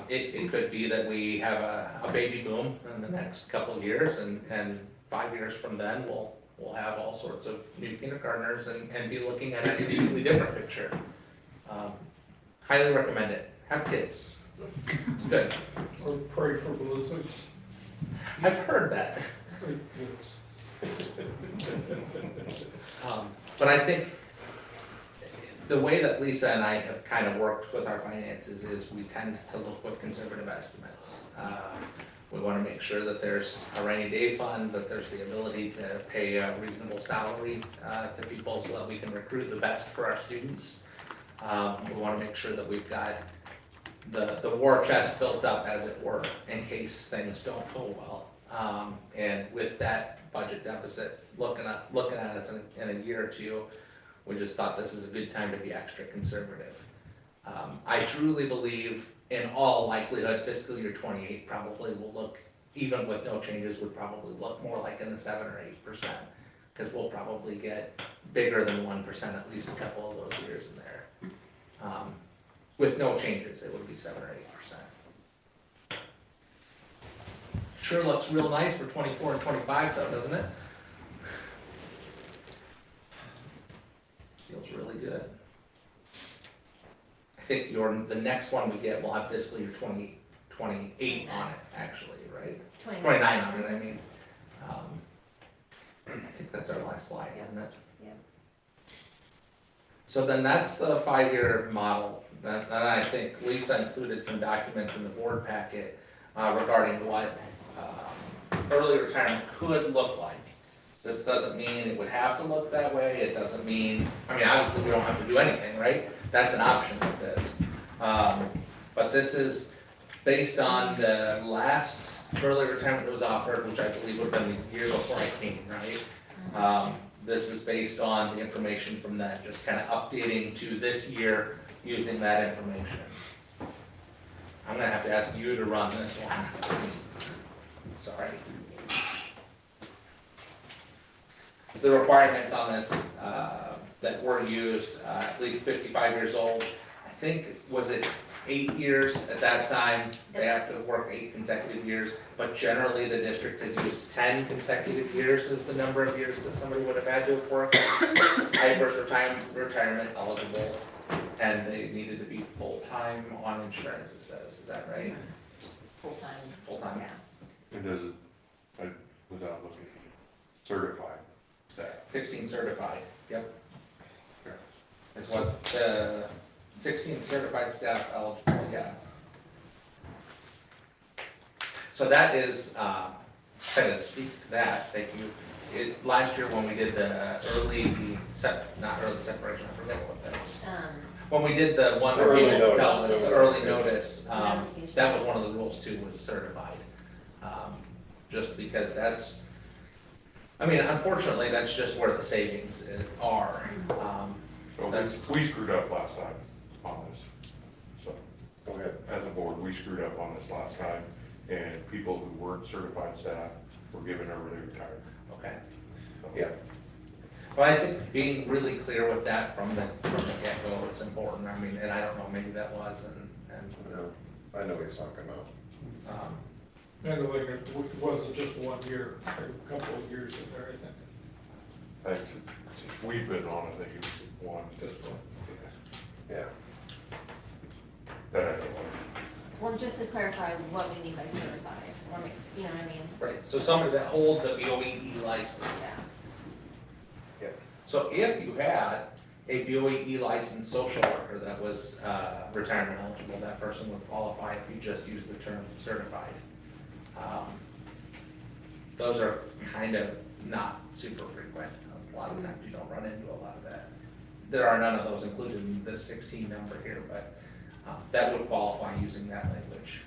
It could be that we have a baby boom in the next couple of years, and 5 years from then, we'll have all sorts of new kindergartners and be looking at a completely different picture. Highly recommend it. Have kids. It's good. Or pray for blizzards? I've heard that. But I think the way that Lisa and I have kind of worked with our finances is we tend to look with conservative estimates. We want to make sure that there's a rainy day fund, that there's the ability to pay a reasonable salary to people so that we can recruit the best for our students. We want to make sure that we've got the war chest built up, as it were, in case things don't go well. And with that budget deficit looking at us in a year or two, we just thought this is a good time to be extra conservative. I truly believe, in all likelihood, fiscal year 28 probably will look, even with no changes, would probably look more like in the 7 or 8%, because we'll probably get bigger than 1% at least a couple of those years in there. With no changes, it would be 7 or 8%. Sure looks real nice for 24 and 25 though, doesn't it? Feels really good. I think the next one we get will have fiscal year 28 on it, actually, right? 29 on it, I mean. I think that's our last slide, isn't it? Yep. So then that's the 5-year model. Then I think Lisa included some documents in the board packet regarding what early retirement could look like. This doesn't mean it would have to look that way. It doesn't mean, I mean, obviously we don't have to do anything, right? That's an option with this. But this is based on the last early retirement that was offered, which I believe would have been the year before I came, right? This is based on the information from that, just kind of updating to this year using that information. I'm gonna have to ask you to run this one. Sorry. The requirements on this that were used, at least 55 years old. I think, was it 8 years at that time? They have to work 8 consecutive years, but generally the district has used 10 consecutive years as the number of years that somebody would have had to have worked. Adverse retirement eligible, and they needed to be full-time on insurance, it says, is that right? Full-time. Full-time. Yeah. And does it, without looking, certified staff? 16 certified. Yep. It's what, 16 certified staff eligible, yeah. So that is, kind of speak to that, thank you. Last year when we did the not early separation, I forget what that was. When we did the one. The early where notice. tell us the early notice, Notification. that was one of the rules too, was certified. Just because that's, I mean, unfortunately, that's just where the savings are. So That's- we screwed up last time on this. So Go ahead. as a board, we screwed up on this last time, and people who weren't certified staff were given early retirement. Okay. So- Yeah. Well, I think being really clear with that from the get-go is important. I mean, and I don't know, maybe that was, and, No, I know what he's talking about. And like it wasn't just 1 year, a couple of years in there, I think, I think since we've been on, I think it was one. just one. Yeah. That I know of. Well, just to clarify what we mean by certified, you know what I mean? right, so somebody that holds a BOE license. Yeah. So if you had a BOE licensed social worker that was retirement eligible, that person would qualify if you just use the term certified. Those are kind of not super frequent. A lot of times you don't run into a lot of that. There are none of those included in this 16 number here, but that would qualify using that language.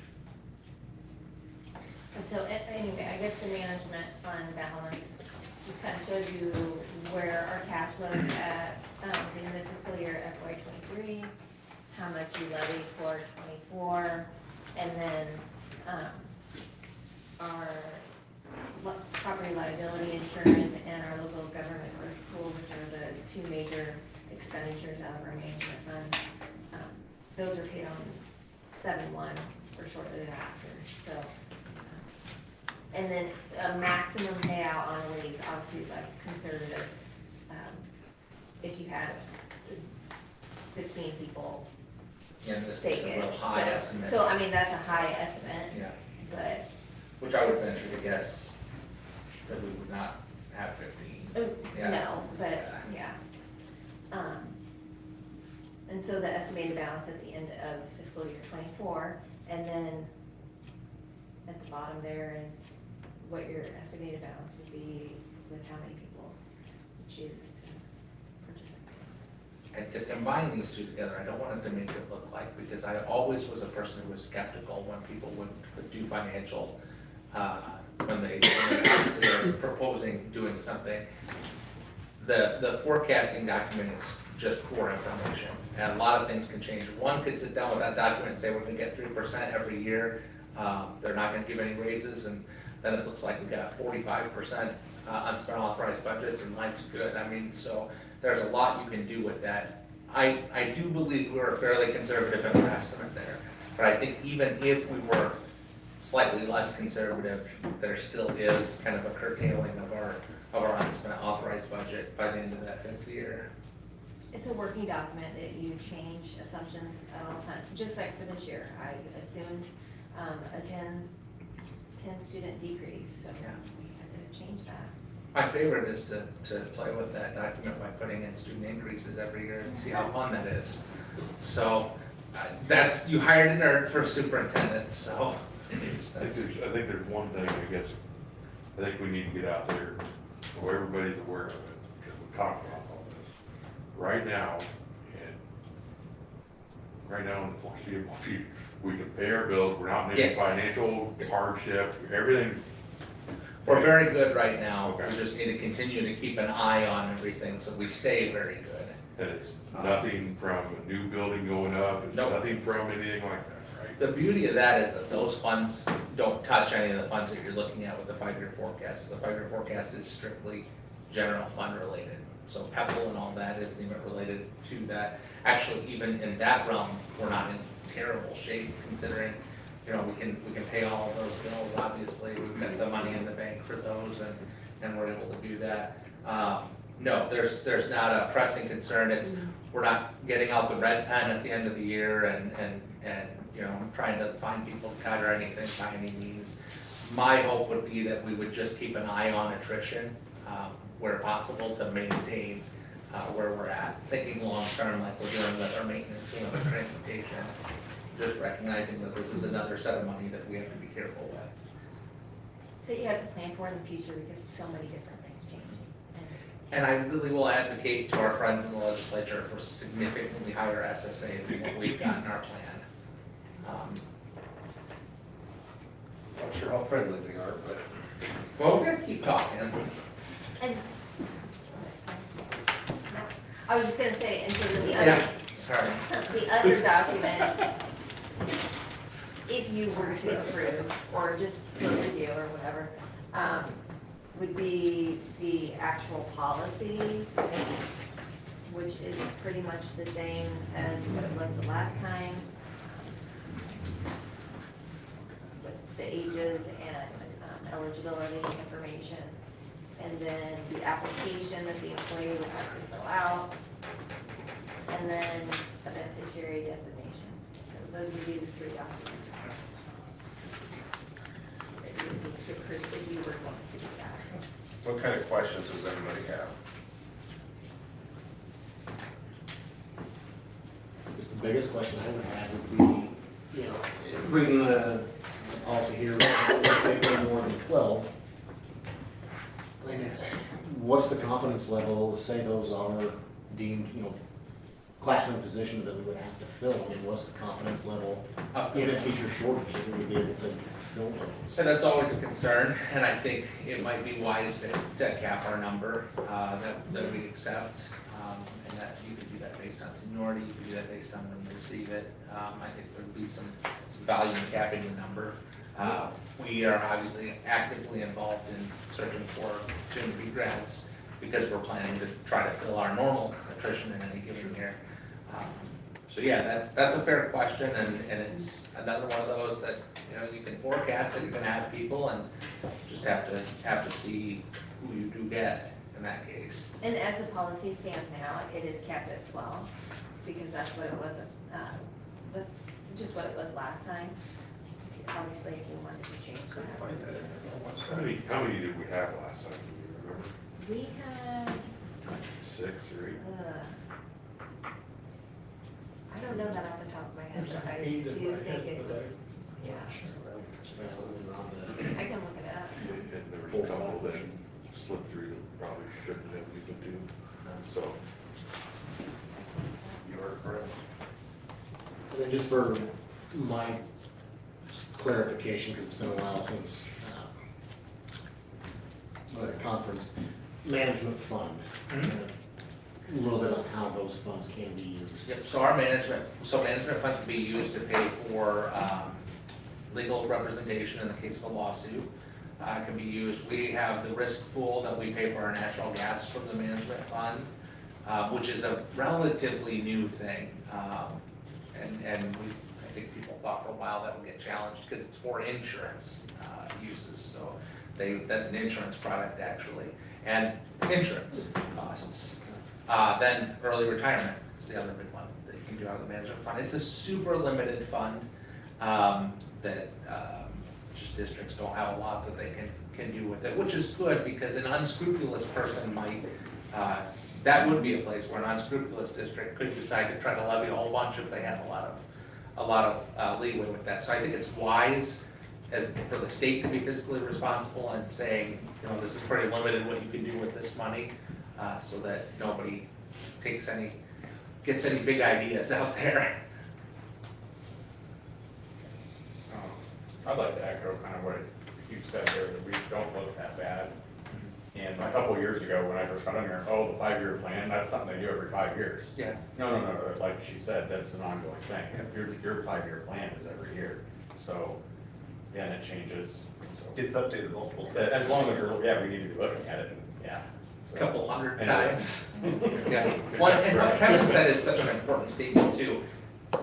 And so, anyway, I guess the management fund balance just kind of shows you where our cash was at, the end of fiscal year FY '23, how much you levied for '24, and then, our property liability insurance and our local government risk pool, which are the two major expenditures out of our management fund. Those are paid on 7/1 or shortly thereafter, so. And then a maximum payout on leaves, obviously that's conservative. If you had 15 people And this is take a it. real high So- estimate. So, I mean, that's a high estimate, Yeah, but, which I would venture to guess that we would not have 15. Yeah. no, but, yeah. And so the estimated balance at the end of fiscal year '24, and then at the bottom there is what your estimated balance would be with how many people choose to participate. And to combine these two together, I don't want it to make it look like, because I always was a person who was skeptical when people would do financial, when they obviously are proposing doing something. The forecasting document is just for information, and a lot of things can change. One could sit down with that document and say, we're gonna get 3% every year, they're not gonna give any raises, and then it looks like we've got 45% unspent authorized budgets, and life's good. I mean, so there's a lot you can do with that. I do believe we're fairly conservative in our estimate there, but I think even if we were slightly less conservative, there still is kind of a curtailing of our unspent authorized budget by the end of that 5th year. It's a working document that you change assumptions at all times, just like for this year, I assumed a 10 student decrease, so Yeah. we had to change that. My favorite is to play with that document by putting in student increases every year and see how fun that is. So that's, you hired a nerd for superintendent, so. I think there's one thing, I guess, I think we need to get out there, so everybody's aware of it, because we talked about all this. Right now, in the foreseeable future, we can pay our bills, we're not in any Yes. financial hardship, everything. We're very good right now. We Okay. just need to continue to keep an eye on everything so we stay very good. And it's nothing from a new building going up, it's Nope. nothing from anything like that, right? The beauty of that is that those funds don't touch any of the funds that you're looking at with the 5-year forecast. The 5-year forecast is strictly general fund related. So PEPAL and all that isn't even related to that. Actually, even in that realm, we're not in terrible shape considering, you know, we can pay all of those bills, obviously. We've got the money in the bank for those and we're able to do that. No, there's not a pressing concern. It's, we're not getting out the red pen at the end of the year and you know, trying to find people to cut or anything by any means. My hope would be that we would just keep an eye on attrition, where possible to maintain where we're at, thinking long-term like we're doing with our maintenance and our transportation, just recognizing that this is another set of money that we have to be careful with. That you have to plan for in the future because so many different things changing. And I really will advocate to our friends in the legislature for significantly higher SSA than what we've got in our plan. Not sure how friendly they are, but. Well, we're gonna keep talking. And, I was just gonna say, and so the other, Yeah, sorry. the other documents, if you were to approve, or just for review or whatever, would be the actual policy, which is pretty much the same as what it was the last time. With the ages and eligibility information. And then the application that the employee would have to fill out. And then a beneficiary designation. So those would be the three documents. That you would need to approve if you were going to do that. What kind of questions does everybody have? I guess the biggest question I would have would be, you know, reading the policy here, take no more than 12. I mean, what's the confidence level, say those are deemed, you know, classroom positions that we would have to fill? I mean, what's the confidence level in a teacher shortage that we would be able to fill those? So that's always a concern, and I think it might be wise to cap our number that we accept. And that you could do that based on seniority, you could do that based on when you receive it. I think there'd be some value in capping the number. We are obviously actively involved in searching for soon-to-be grads because we're planning to try to fill our normal attrition in any given year. So yeah, that's a fair question, and it's another one of those that, you know, you can forecast that you're gonna have people and just have to see who you do get in that case. And as the policy stands now, it is capped at 12, because that's what it was, that's just what it was last time. Obviously, if you wanted to change Couldn't that. find that in the How many did we have last time? Do you remember? We had, 6 or 8? I don't know that off the top of my head, There's but I an do 8 in my think head, it but was, yeah, I can look it up. And there was a couple that slipped through that probably shouldn't have even do. So, You are correct. And then just for my clarification, because it's been a while since the conference, management fund, and a little bit on how those funds can be used. Yep, so management fund can be used to pay for legal representation in the case of a lawsuit. It can be used, we have the risk pool that we pay for our natural gas from the management fund, which is a relatively new thing. I think people thought for a while that would get challenged because it's for insurance uses, so that's an insurance product actually, and insurance costs. Then early retirement is the other big one that you can do out of the management fund. It's a super limited fund that just districts don't have a lot that they can do with it, which is good because an unscrupulous person might, that would be a place where an unscrupulous district could decide to try to levy a whole bunch if they had a lot of leeway with that. So I think it's wise for the state to be fiscally responsible and saying, you know, this is pretty limited what you can do with this money, so that nobody gets any big ideas out there. I'd like to echo kind of what you said there, that we don't look that bad. And a couple of years ago, when I first got on here, oh, the 5-year plan, that's something they do every 5 years. Yeah. No, like she said, that's an ongoing thing. Your 5-year plan is every year. So, yeah, and it changes. So, It's updated multiple times. as long as we need to be looking at it, and, yeah. So, Couple hundred anyways. times. Yeah. One, and what Kevin said is such an important statement too.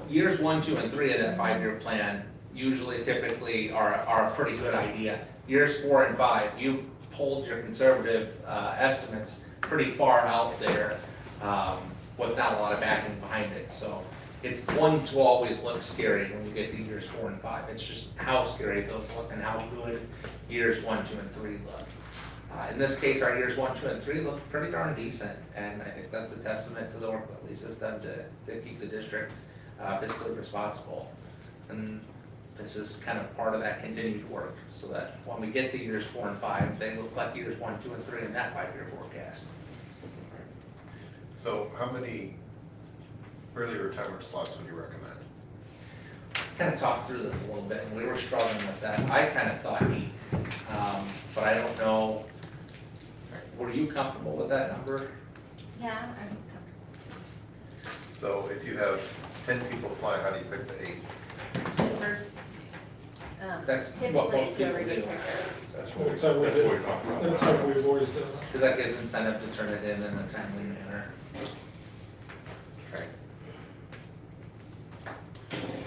Years 1, 2, and 3 of that 5-year plan usually typically are a pretty good idea. Years 4 and 5, you've pulled your conservative estimates pretty far out there with not a lot of backing behind it. So it's going to always look scary when you get to years 4 and 5. It's just how scary those look and how good years 1, 2, and 3 look. In this case, our years 1, 2, and 3 look pretty darn decent, and I think that's a testament to the work that Lisa's done to keep the district fiscally responsible. And this is kind of part of that continued work, so that when we get to years 4 and 5, they look like years 1, 2, and 3 in that 5-year forecast. So how many early retirement slots would you recommend? Kind of talked through this a little bit, and we were struggling with that. I kind of thought 8, but I don't know. Were you comfortable with that number? Yeah, I'm comfortable. So if you have 10 people apply, how do you pick the 8? So first, That's what typically most it's whoever people do. gets there first. That's what we That's how we did. talked about. That's how we've always done it. Because that gives incentive to turn it in a timely manner. Okay.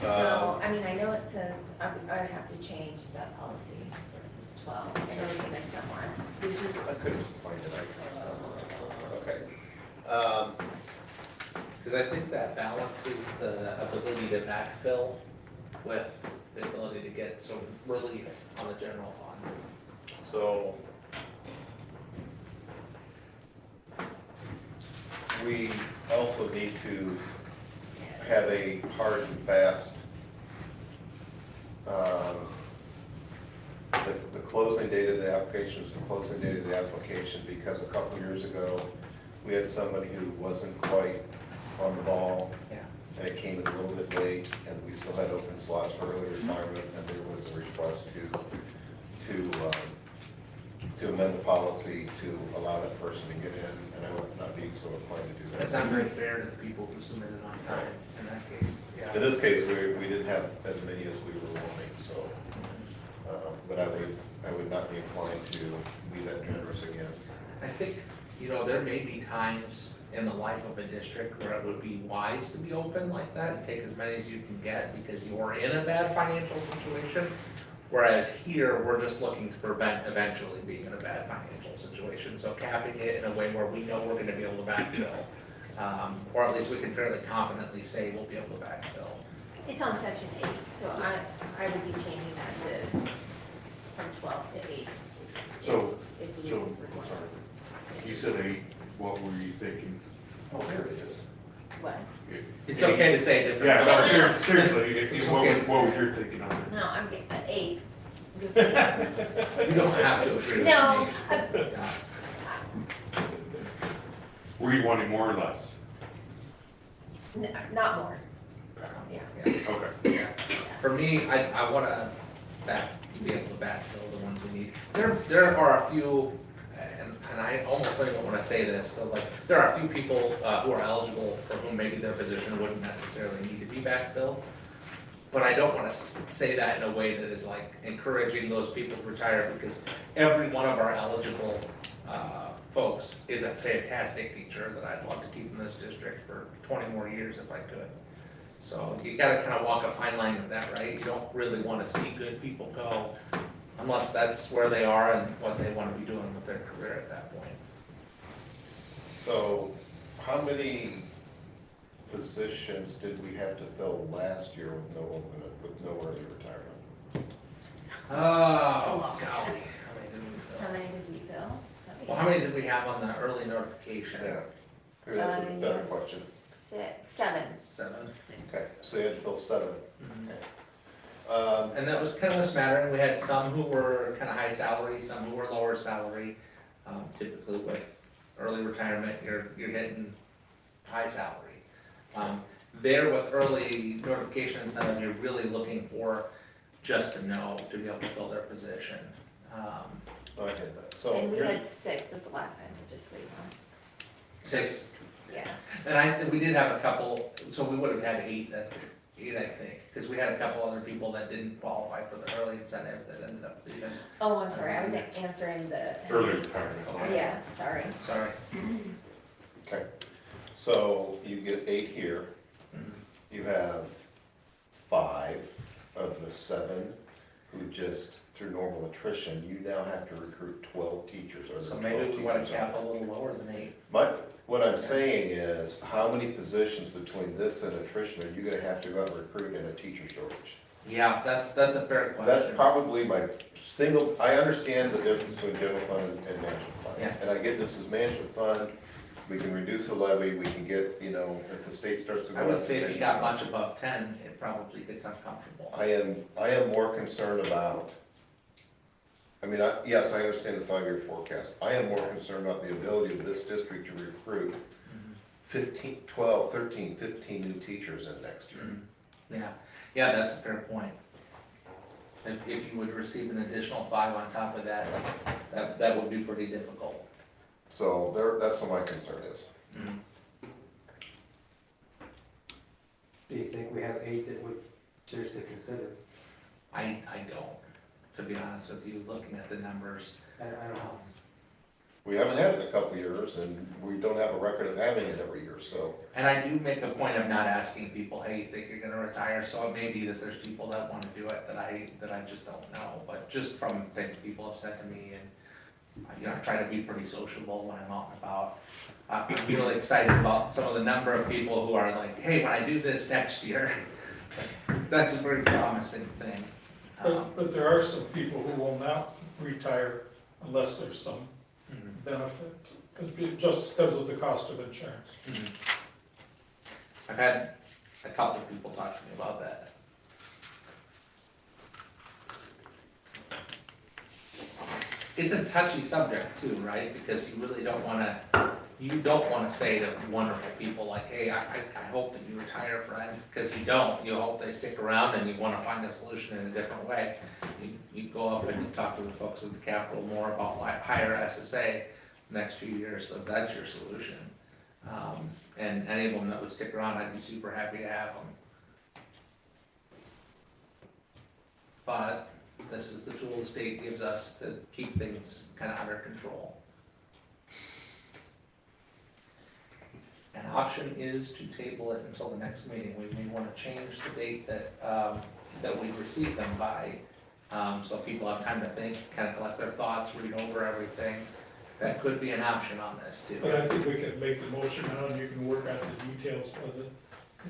So, I mean, I know it says, I have to change that policy, versus 12, I know it's in there somewhere, we I just, couldn't find it. Okay. Because I think that balances the ability to backfill with the ability to get some relief on the general fund. So we also need to have a hard and fast, the closing date of the application is the closing date of the application, because a couple years ago, we had somebody who wasn't quite on the ball, Yeah. and it came in a little bit late, and we still had open slots for early retirement, and there was a request to amend the policy to allow that person to get in, and I would not be so inclined to do that. That's not very fair to the people who submitted on time in that case. In Yeah. this case, we didn't have as many as we were wanting, so, but I would not be inclined to be that generous again. I think, there may be times in the life of a district where it would be wise to be open like that and take as many as you can get because you're in a bad financial situation. Whereas here, we're just looking to prevent eventually being in a bad financial situation. So capping it in a way where we know we're gonna be able to backfill, or at least we can fairly confidently say we'll be able to backfill. it's on section 8, so I would be changing that to, from 12 to 8. So, If we so, require. sorry, you said 8, what were you thinking? Oh, there it is. What? It's okay to say different. Yeah, No, no, no, no. seriously, It's what okay. what was your thinking on it? No, I'm getting at 8. You don't have to agree with me. No, Yeah. Were you wanting more or less? not more, yeah. Yeah. Okay. Yeah. For me, I wanna be able to backfill the ones we need. There are a few, and I almost don't even wanna say this, so like, there are a few people, who are eligible for whom maybe their position wouldn't necessarily need to be backfilled. But I don't wanna say that in a way that is like encouraging those people to retire, because every one of our eligible, folks is a fantastic teacher that I'd love to keep in this district for 20 more years if I could. So you gotta kind of walk a fine line with that, right? You don't really wanna see good people go unless that's where they are and what they wanna be doing with their career at that point. So how many positions did we have to fill last year with no early retirement? Oh, golly, how many did we How fill? many did we fill? Well, how many did we have on the early notification? Yeah, maybe that's a better Yes, question. 7. 7. Okay, so you had to fill 7. And that was kind of a smattering. We had some who were kind of high salary, some who were lower salary. Typically with early retirement, you're hitting high salary. There with early notification incentive, you're really looking for just to know to be able to fill their position. Oh, I get that. So And we here's- had 6 at the last time, just so you know. 6, Yeah. and we did have a couple, so we would have had 8 I think, because we had a couple other people that didn't qualify for the early incentive that ended up leaving. Oh, I'm sorry, I was answering the. Early retirement. Yeah, sorry. Sorry. Okay, so you get 8 here, you have 5 of the 7 who just, through normal attrition, you now have to recruit 12 teachers. Are there So 12 maybe we want teachers to on cap a little lower than 8. But what I'm saying is, how many positions between this and attrition are you gonna have to go out and recruit in a teacher shortage? Yeah, that's a fair question. That's probably my single, I understand the difference between general fund and management fund. Yeah. And I get this is management fund, we can reduce the levy, we can get, you know, if the state starts to go. I would after say if you management got fund. much above 10, it probably gets uncomfortable. I am more concerned about, I mean, yes, I understand the 5-year forecast. I am more concerned about the ability of this district to recruit 15, 12, 13, 15 new teachers in next year. Yeah, yeah, that's a fair point. If you would receive an additional 5 on top of that, that would be pretty difficult. So there, that's what my concern is. Do you think we have 8 that would seriously consider? I don't, to be honest with you, looking at the numbers. I don't know. We haven't had it in a couple of years, and we don't have a record of having it every year, so. And I do make a point of not asking people, hey, you think you're gonna retire? So it may be that there's people that wanna do it that I just don't know. But just from things people have said to me, and, you know, I try to be pretty sociable when I'm out and about. I'm really excited about some of the number of people who are like, hey, when I do this next year, that's a very promising thing. But there are some people who will not retire unless there's some benefit, just because of the cost of insurance. I've had a couple of people talk to me about that. It's a touchy subject too, right? Because you really don't wanna say to wonderful people like, hey, I hope that you retire, friend, because you don't. You hope they stick around and you wanna find a solution in a different way. You go up and you talk to the folks at the Capitol more about higher SSA next few years, so that's your solution. And any of them that would stick around, I'd be super happy to have them. But this is the tool the state gives us to keep things kind of under control. An option is to table it until the next meeting. We may want to change the date that we receive them by, so people have time to think, kind of collect their thoughts, read over everything. That could be an option on this too. But I think we can make the motion now, and you can work out the details of it.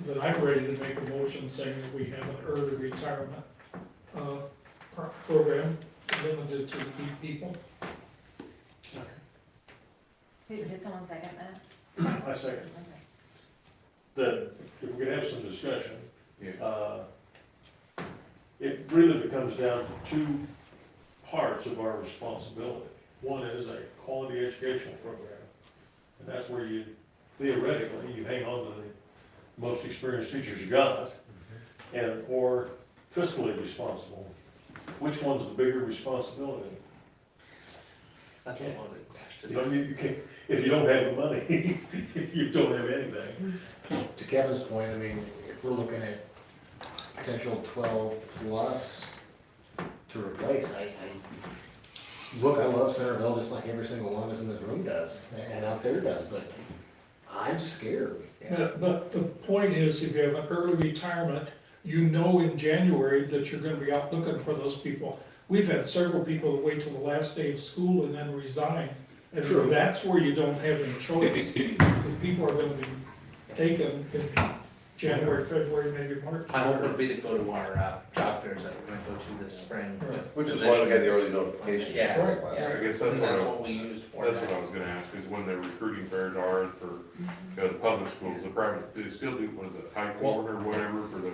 But I'm ready to make a motion saying that we have an early retirement program limited to 8 people. Did someone second that? I second that if we could have some discussion, it really comes down to 2 parts of our responsibility. One is a quality educational program, and that's where you, theoretically, you hang on to the most experienced teachers you got, and, or fiscally responsible. Which one's the bigger responsibility? That's a loaded question. You know, you can't, if you don't have the money, you don't have anything. To Kevin's point, I mean, if we're looking at potential 12 plus to replace, look, I love Centerville just like every single one of us in this room does, and out there does, but I'm scared. But the point is, if you have an early retirement, you know in January that you're gonna be out looking for those people. We've had several people that wait till the last day of school and then resign. And True. that's where you don't have any choice, because people are gonna be taken in January, February, maybe March. My hope would be to go to our job fairs that we're gonna go to this spring. Right. with Which is why we had the early positions. notification. Yeah, Right. yeah. I guess And that's what we used for that's that. what I was gonna ask, is when the recruiting fairs are for, you know, the public schools, the private, do they still do, what is it, high court or whatever for the,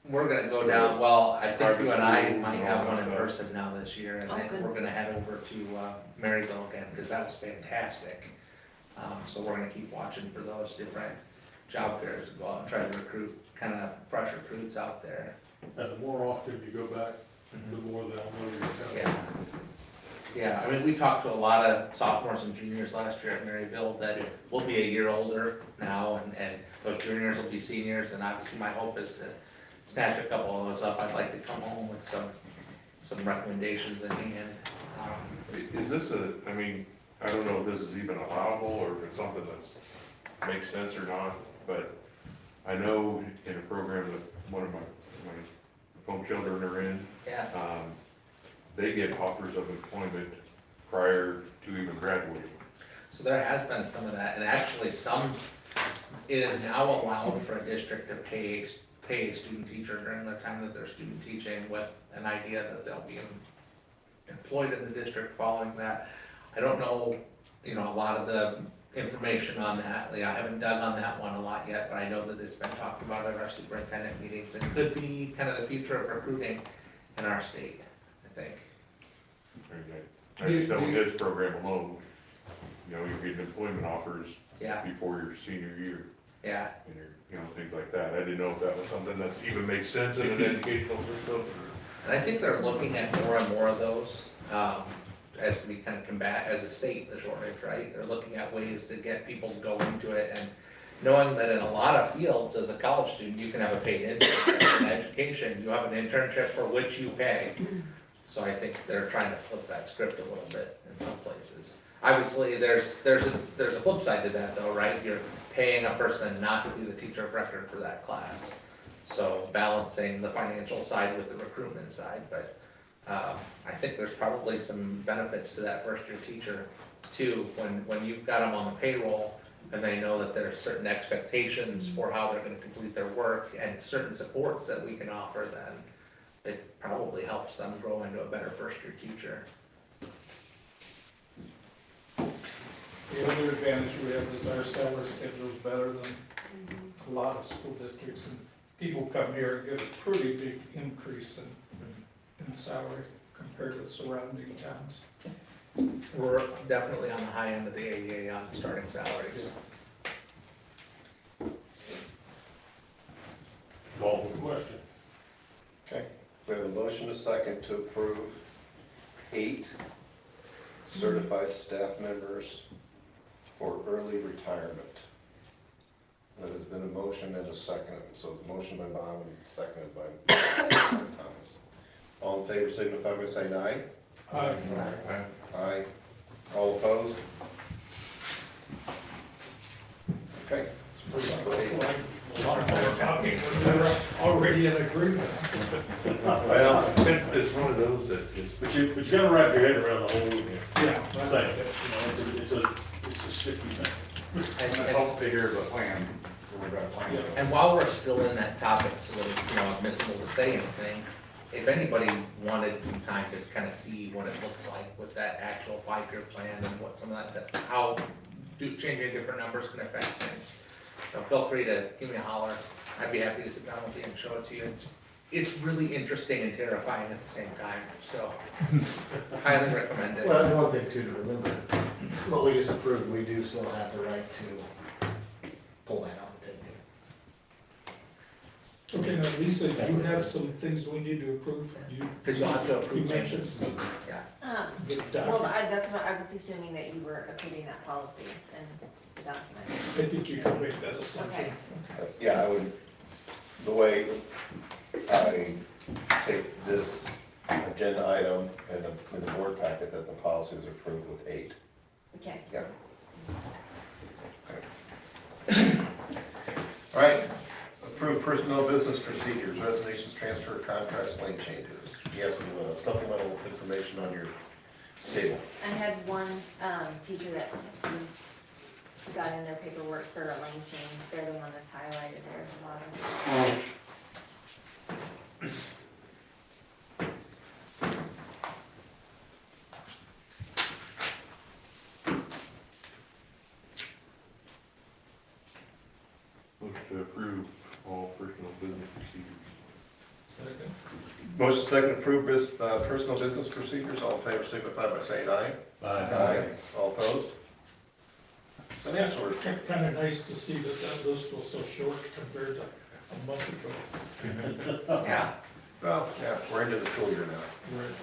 We're gonna go down, well, I think Private you and I schools might and have all one that in stuff. person now this year, and Oh, then good. we're gonna head over to Maryville again, because that was fantastic. So we're gonna keep watching for those different job fairs to go out and try to recruit, kind of fresh recruits out there. And the more often you go back, the more they'll know you're coming. Yeah. Yeah, I mean, we talked to a lot of sophomores and juniors last year at Maryville that will be a year older now, and those juniors will be seniors, and obviously my hope is to snatch a couple of those up. I'd like to come home with some recommendations in hand. is this I mean, I don't know if this is even allowable, or if it's something that's, makes sense or not, but I know in a program that one of my home children are in, Yeah, they get offers of employment prior to even graduating. so there has been some of that, and actually it is now allowed for a district to pay pay a student teacher during the time that they're student teaching with an idea that they'll be employed in the district following that. I don't know, a lot of the information on that. I haven't dug on that one a lot yet, but I know that it's been talked about at our superintendent meetings. It could be kind of the future of recruiting in our state, I think. I just know with this program alone, you're getting employment offers Yeah, before your senior year, yeah. and things like that. I didn't know if that was something that even makes sense in an educational system. And I think they're looking at more and more of those, as we kind of combat, as a state, the shortage, right? They're looking at ways to get people to go into it, and knowing that in a lot of fields, as a college student, you can have a paid internship. In education, you have an internship for which you pay. So I think they're trying to flip that script a little bit in some places. Obviously, there's a flip side to that though, right? You're paying a person not to be the teacher of record for that class. So balancing the financial side with the recruitment side, but I think there's probably some benefits to that first year teacher too, when you've got them on the payroll and they know that there's certain expectations for how they're gonna complete their work and certain supports that we can offer, then it probably helps them grow into a better first year teacher. The other advantage we have is our salary schedule is better than a lot of school districts, and people come here and get a pretty big increase in salary compared with surrounding towns. We're definitely on the high end of the AEA on starting salaries. Call for the question. Okay, we have a motion, a second, to approve 8 certified staff members for early retirement. There has been a motion and a second, so it's motion by Bob and seconded by Thomas. All in favor signify by saying aye. Aye. All opposed? Okay. It's pretty clear. A lot of more talking, we're already in agreement. Well, It's one of those that is, But you gotta wrap your head around the whole thing. Yeah. It's a sticky thing. It helps to hear the plan, so we've got a plan. And while we're still in that topic, so that it's, admissible to say anything, if anybody wanted some time to kind of see what it looks like with that actual 5-year plan and what some of that, how changing different numbers can affect things. So feel free to give me a holler. I'd be happy to sit down with you and show it to you. It's really interesting and terrifying at the same time, so highly recommend it. Well, and one thing too to remember, what we just approved, we do still have the right to pull that off the table. Okay, now Lisa, do you have some things we need to approve? Because you'll have to approve You mentioned. changes. Yeah. The Well, document. that's what I was assuming, that you were approving that policy and the document. I think you can make that assumption. Okay. yeah, I would, the way I take this agenda item in the board packet, that the policy is approved with 8. Okay. Yeah. Okay. All right, approve personnel business procedures, resignations, transfer, contracts, lane changes. You have some supplemental information on your table. I had one teacher that got in their paperwork for a lane change. They're the one that's highlighted there at the bottom. motion to approve all personal business procedures. Second. Motion second, approve personal business procedures. All in favor signify by saying aye. Aye. All opposed? Financial report. Kind of nice to see that that list was so short compared to a month ago. Yeah. Well, yeah, we're into the school year now. Right.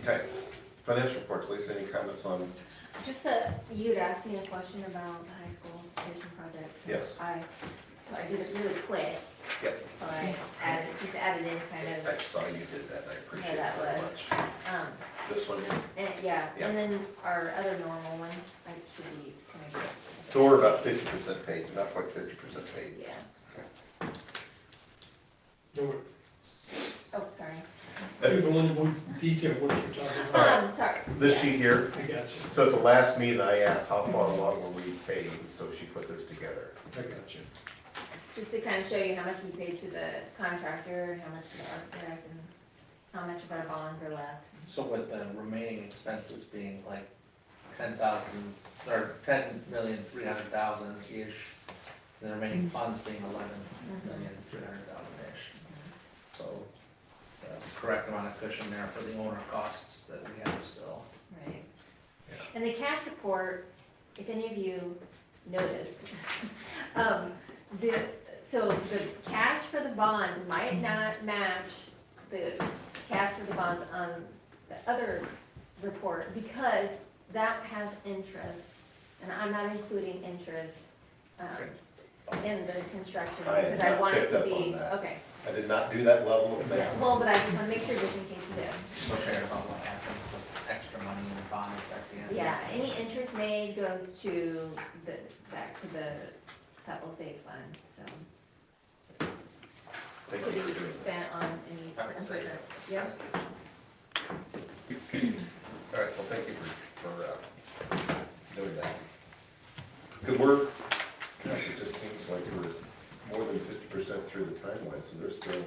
Okay. Financial reports, Lisa, any comments on? Just that you'd asked me a question about the high school station project. So Yes. So I did it really quick. Yep. So I just added in kind I of saw you did that, I appreciate where it that very was. much. Um, This one here. and yeah, Yeah. and then our other normal one, I should be kind of. So we're about 50% paid, not quite 50% paid. Yeah. Oh, sorry. Give a little more detail what you're talking about. Sorry. This Yeah. sheet here, I got you. so at the last meeting, I asked how far along were we paid, so she put this together. I got you. just to kind of show you how much we paid to the contractor, how much to the architect, and how much of our bonds are left. So with the remaining expenses being like 10,000, or 10,300,000-ish, the remaining funds being 11,300,000-ish. So, correct amount of cushion there for the owner costs that we have still. Right. And the cash report, if any of you noticed, so the cash for the bonds might not match the cash for the bonds on the other report, because that has interest, and I'm not including interest, in the construction, I because had I not want it picked to up be, on that. okay. I did not do that level of math. Well, but I just wanna make sure just in case you did. We'll share about what happens with extra money in the bonds at the end. Yeah, any interest made goes to back to the capital safe fund, so. Thank To you for be doing spent on any Capital safe. improvements, yep. All right, well, thank you for doing that. Good work. Gosh, it just seems like we're more than 50% through the timeline, so there's still,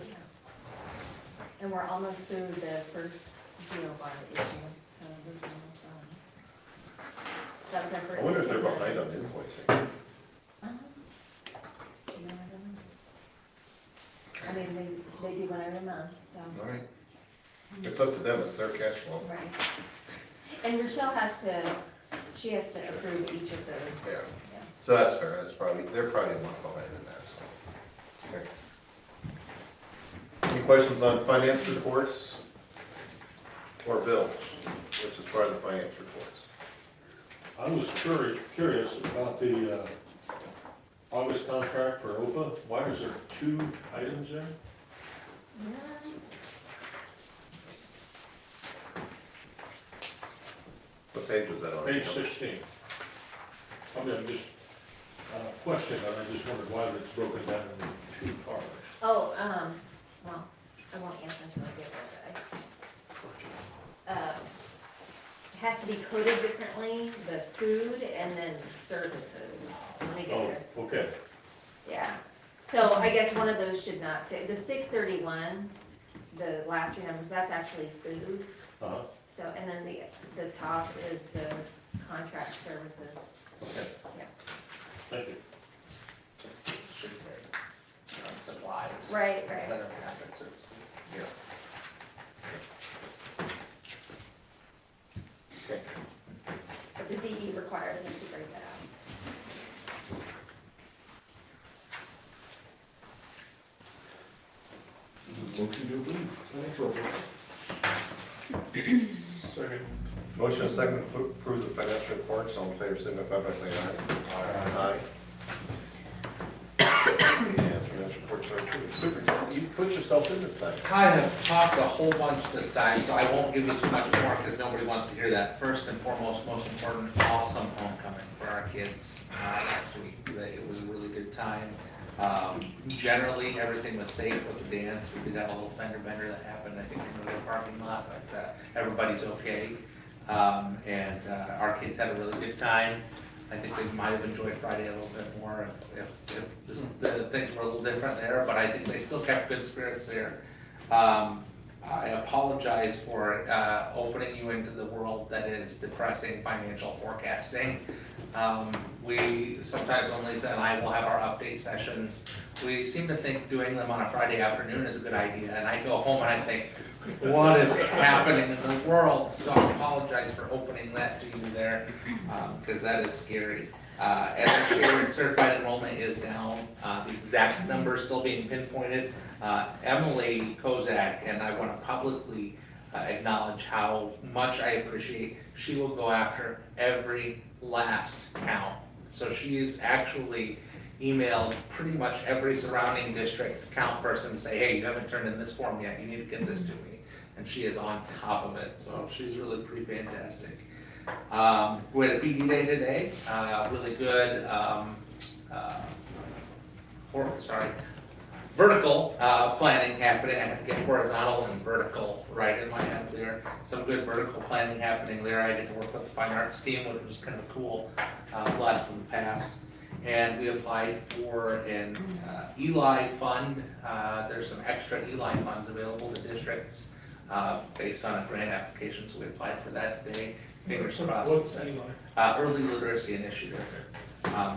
And we're almost through the first geo bond issue, so we're almost done. That was our first. I wonder if they're behind on invoicing. You know, I don't know. I mean, they do one every month, so. All right. It's up to them, it's their cash flow. Right. And Rochelle she has to approve each of those. Yeah. Yeah. So that's fair, they're probably a month behind in that, so. Okay. Any questions on finance reports or bills, which is part of the finance reports? I was curious about the August contract for OPA. Why is there 2 items there? What page was that on? Page 16. I mean, I'm just questioning, I just wondered why it's broken down into 2 parts. Oh, well, I won't answer until I get there. It has to be coded differently, the food and then services. Let me get Oh, there. okay. Yeah, so I guess one of those should not say, the 631, the last 3 numbers, that's actually food. Uh-huh. So, and then the top is the contract services. Okay. Yeah. Thank you. Should say, supplies. Right, right. Instead of contract services. Yeah. Okay. But the DE requires us to break that out. Motion to approve financial report. Second. Motion and second to approve the financial reports, all in favor, signify by saying aye. Aye. And financial reports are approved. Superintendent, you put yourself in this time. Kind of talked a whole bunch this time, so I won't give you too much more because nobody wants to hear that. First and foremost, most important, awesome homecoming for our kids last week. It was a really good time. Generally, everything was safe with the dance. We did have a little fender bender that happened, I think, in the parking lot, but everybody's okay. And our kids had a really good time. I think they might have enjoyed Friday a little bit more if the things were a little different there, but I think they still kept good spirits there. I apologize for opening you into the world that is depressing financial forecasting. We sometimes, only Lisa and I will have our update sessions. We seem to think doing them on a Friday afternoon is a good idea, and I go home and I think, what is happening in the world? So I apologize for opening that to you there, because that is scary. As I shared, certified enrollment is down. The exact number is still being pinpointed. Emily Kozak, and I want to publicly acknowledge how much I appreciate, she will go after every last count. So she's actually emailed pretty much every surrounding district count person to say, hey, you haven't turned in this form yet, you need to get this to me. And she is on top of it, so she's really pretty fantastic. We had a PD day today, really good, vertical planning happening. I had to get horizontal and vertical right in my head there. Some good vertical planning happening there. I get to work with the fine arts team, which was kind of a cool blast from the past. and we applied for an Eli fund. There's some extra Eli funds available to districts based on a grant application, so we applied for that today. Fingers crossed. What's Eli? Early Literacy Initiative.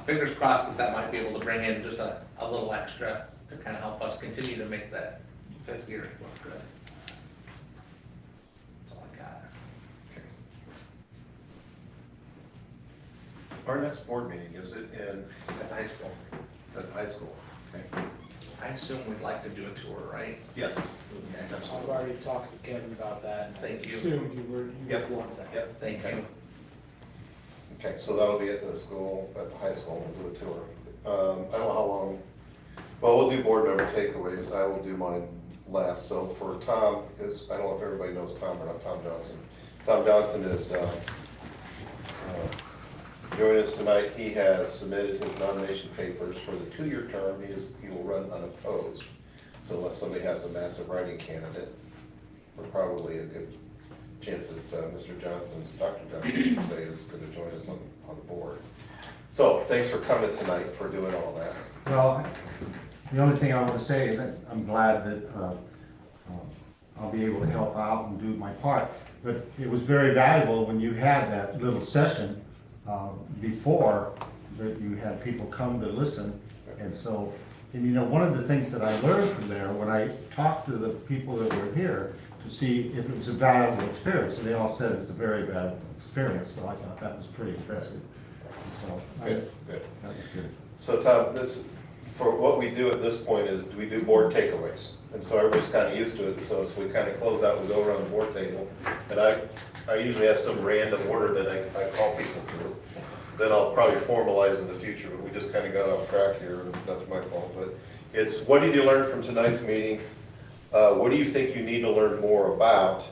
Fingers crossed that that might be able to bring in just a little extra to kind of help us continue to make that 5th year look good. That's all I got. Our next board meeting, is it in, At the high school. at the high school? Okay. I assume we'd like to do a tour, right? Yes. Okay. I've already talked to Kevin about that, and I Thank you. assumed you were Yep. want that. Yep. Thank you. Okay, so that'll be at the school, at the high school, we'll do a tour. I don't know how long, well, we'll do board member takeaways, I will do mine last. So for Tom, is, I don't know if everybody knows Tom or not, Tom Johnson. Tom Johnson is, joining us tonight. He has submitted his nomination papers for the 2-year term. He will run unopposed. So unless somebody has a massive writing candidate, we're probably a good chance that Mr. Johnson's, Dr. Johnson, I should say, is going to join us on the board. So thanks for coming tonight, for doing all that. Well, the only thing I want to say is that I'm glad that I'll be able to help out and do my part. But it was very valuable when you had that little session before, that you had people come to listen. And so, and you know, one of the things that I learned from there, when I talked to the people that were here to see if it was a valuable experience, and they all said it was a very valuable experience, so I thought that was pretty impressive. So, Good, good. that was good. So Tom, this, for what we do at this point is we do board takeaways. And so everybody's kind of used to it, so as we kind of close out, we go around the board table. And I usually have some random order that I call people through. Then I'll probably formalize in the future, but we just kind of got off track here, and that's my fault. But it's, what did you learn from tonight's meeting? What do you think you need to learn more about?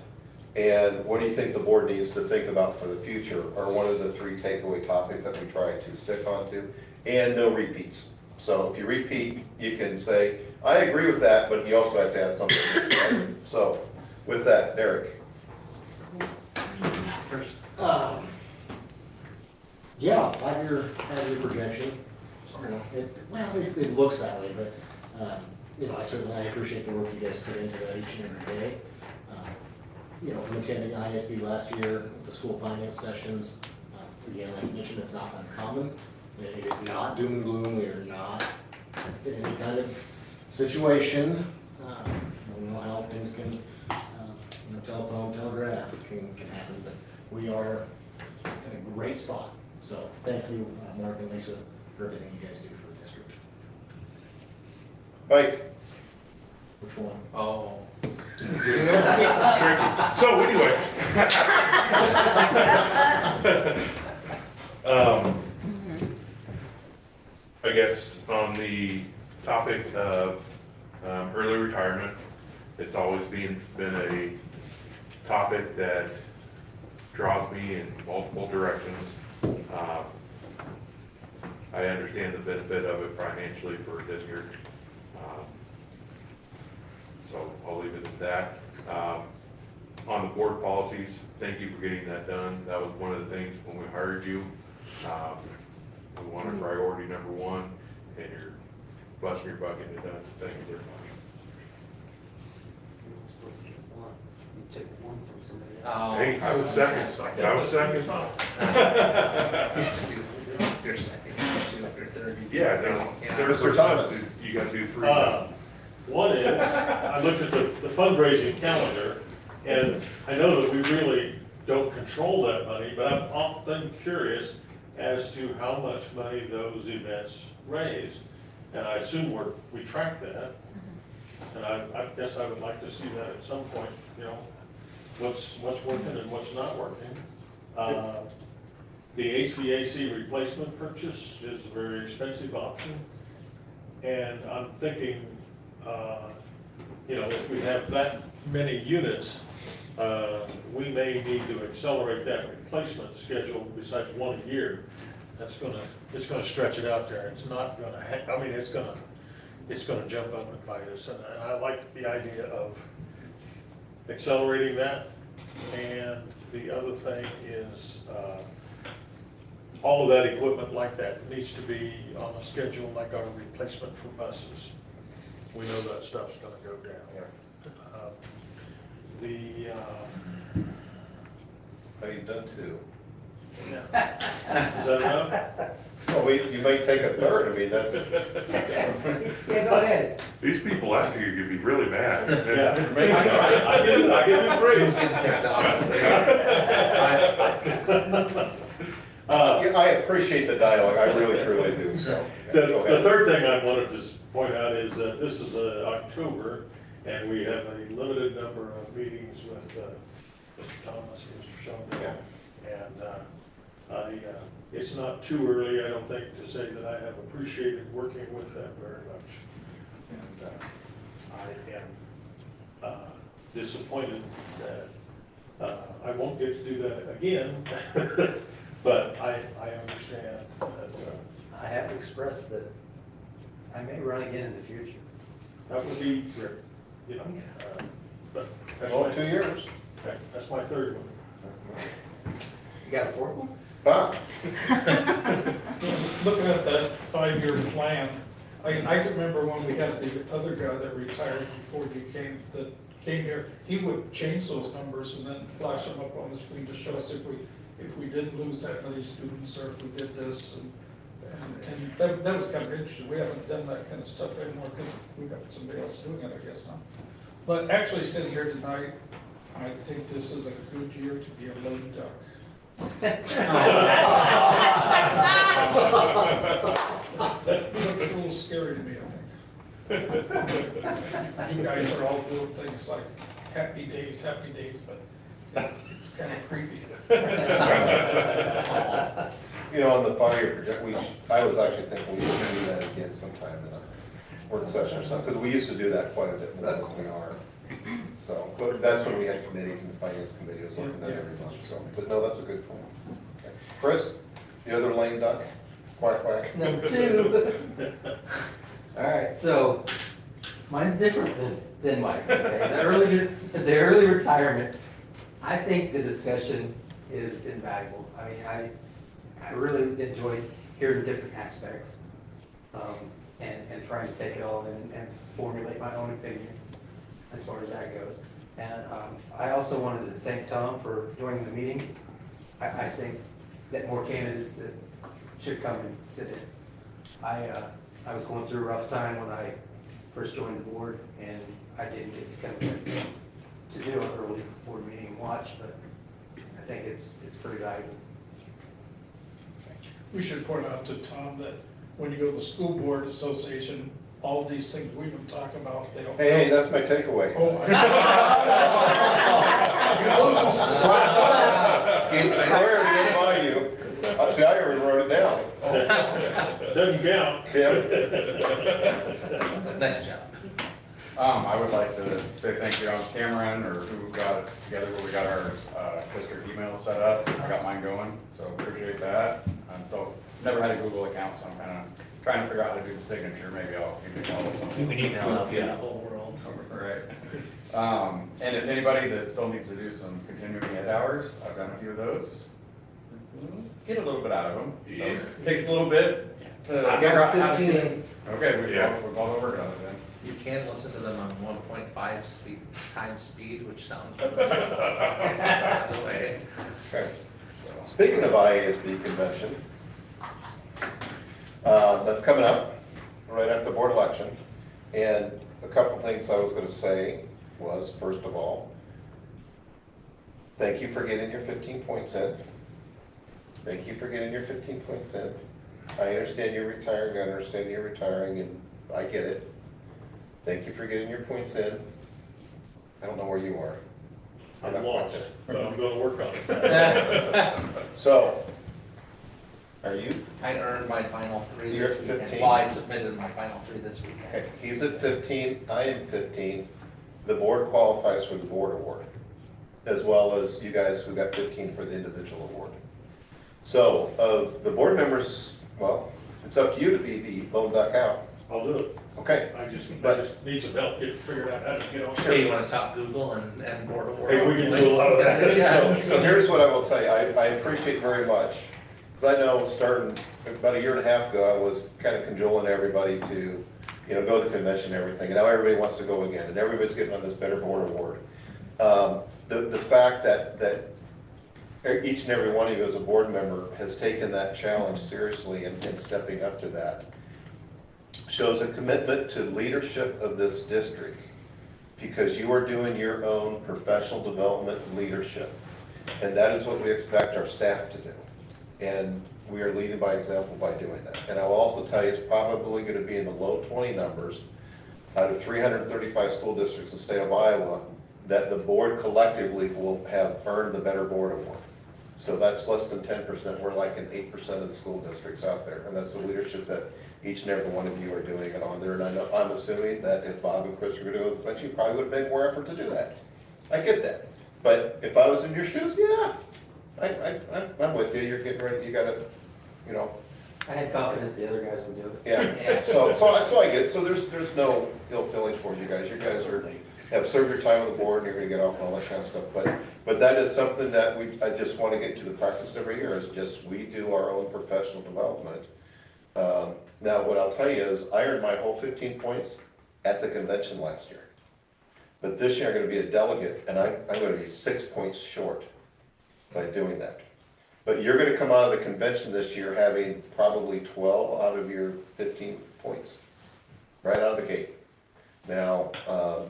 And what do you think the board needs to think about for the future are one of the 3 takeaway topics that we try to stick onto, and no repeats. So if you repeat, you can say, I agree with that, but you also have to add something. Right? So with that, Derek. First. Yeah, 5-year projection. You know, it looks that way, but, you know, I appreciate the work you guys put into that each and every day. You know, from attending ISB last year, with the school finance sessions, again, like you mentioned, it's not uncommon. It is not doom and gloom, we are not in any kind of situation. We know how things can, you know, telephone, telegraph can happen, but we are in a great spot. So thank you, Mark and Lisa, for everything you guys do for the district. Mike. Which one? Oh. So anyway. I guess on the topic of early retirement, it's always been a topic that draws me in multiple directions. I understand the benefit of it financially for a district. So I'll leave it at that. On the board policies, thank you for getting that done. That was one of the things when we hired you. We wanted priority number 1, and you're busting your butt getting it done. Thank you very much. Supposed to get 1. You took 1 from somebody else. Oh. Hey, I was second. I was second. You're second, you're third. Yeah, no. Yeah. Mr. Thomas. You gotta do 3. One is, I looked at the fundraising calendar, and I know that we really don't control that money, but I'm often curious as to how much money those events raise. And I assume we track that. And I guess I would like to see that at some point, you know, what's working and what's not working. The HVAC replacement purchase is a very expensive option. And I'm thinking, you know, if we have that many units, we may need to accelerate that replacement schedule besides 1 a year. It's gonna stretch it out there. It's not gonna, I mean, it's gonna jump up and bite us. And I like the idea of accelerating that. And the other thing is, all of that equipment like that needs to be on a schedule like our replacement for buses. We know that stuff's gonna go down. How you done two? Is that enough? Well, you may take a third, I mean, that's, Yeah, go ahead. These people last year could be really mad. Yeah, I give you praise. Getting ticked off. I appreciate the dialogue, I really truly do, so. The Go ahead. third thing I wanted to point out is that this is October, and we have a limited number of meetings with Mr. Thomas, Mr. Shonda. And it's not too early, I don't think, to say that I have appreciated working with them very much. And I am disappointed that I won't get to do that again, but I understand that. I have expressed that I may run again in the future. That would be great, you know, but that's Well, my, 2 years. that's my third one. You got a fourth one? Bob? Looking at that 5-year plan, I can remember when we had the other guy that retired before you that came here, he would change those numbers and then flash them up on the screen to show us if we didn't lose that many students or if we did this. And that was kind of interesting. We haven't done that kind of stuff anymore because we've got somebody else doing it, I guess now. But actually sitting here tonight, I think this is a good year to be a lame duck. That looks a little scary to me, I think. You guys are all doing things like happy days, but it's kind of creepy. You know, on the 5-year project, I was actually thinking we should do that again sometime in a work session or something, because we used to do that quite a bit more than we are. So, but that's when we had committees, and the finance committee was looking at that every month, so, but no, that's a good point. Okay. Chris, the other lame duck, quack quack. Number 2. All right, so mine's different than Mike's. Okay? The early retirement, I think the discussion is invaluable. I mean, I really enjoyed hearing different aspects and trying to take it all in and formulate my own opinion as far as that goes. And I also wanted to thank Tom for joining the meeting. I think that more candidates that should come and sit in. I was going through a rough time when I first joined the board, and I didn't get to come in to do an early board meeting and watch, but I think it's pretty valuable. We should point out to Tom that when you go to the school board association, all these things we've been talking about, they don't. Hey, that's my takeaway. Oh, Can't say I already did by you. See, I already wrote it down. Doesn't count. Tim? Nice job. I would like to say thank you to Cameron, or who got it together, where we got our district emails set up. I got mine going, so appreciate that. So never had a Google account, so I'm kind of trying to figure out how to do the signature. Maybe I'll give you a call or something. You can email out the whole world. Right. And if anybody that still needs to do some continuing ed hours, I've done a few of those. Get a little bit out of them. So it takes a little bit to I figure out got how to do 15. it. Okay, we've all worked on it then. You can listen to them on 1.5 times speed, which sounds really good. By the way. Okay. Speaking of IASB convention, that's coming up right after the board election. And a couple things I was gonna say was, first of all, thank you for getting your 15 points in. Thank you for getting your 15 points in. I understand you're retiring, and I get it. Thank you for getting your points in. I don't know where you are. I'm lost, but I'm gonna work on it. So, are you? I earned my final 3 You're this at weekend. 15? Well, I submitted my final 3 this weekend. Okay, he's at 15, I am 15. The board qualifies for the board award, as well as you guys who got 15 for the individual award. So, of the board members, well, it's up to you to be the lone duck out. I'll do it. Okay, I just need some help getting figured out how to get on. Hey, you wanna top Google and board award? Hey, we can do a lot of that. Yeah. so here's what I will tell you, I appreciate very much Because I know starting about a year and a half ago, I was kind of cajoling everybody to, go to the convention and everything, and now everybody wants to go again, and everybody's getting on this Better Board Award. The fact that each and every one of you as a board member has taken that challenge seriously and stepping up to that shows a commitment to leadership of this district, because you are doing your own professional development leadership. And that is what we expect our staff to do. And we are leading by example by doing that. And I will also tell you, it's probably going to be in the low 20 numbers out of 335 school districts in the state of Iowa that the board collectively will have earned the Better Board Award. So that's less than 10%. We're like in 8% of the school districts out there. And that's the leadership that each and every one of you are doing it on there. And I'm assuming that if Bob and Chris were going to go to the convention, you probably would have made more effort to do that. I get that. But if I was in your shoes, yeah, I'm with you. You're getting ready, you gotta, I had confidence the other guys would do it. yeah. So I get it. So there's no ill feelings for you guys. You guys have served your time on the board and you're gonna get off and all that kind of stuff. But that is something that I just want to get to the practice every year, is just we do our own professional development. Now, what I'll tell you is I earned my whole 15 points at the convention last year. But this year I'm gonna be a delegate and I'm gonna be 6 points short by doing that. But you're gonna come out of the convention this year having probably 12 out of your 15 points, right out of the gate. Now,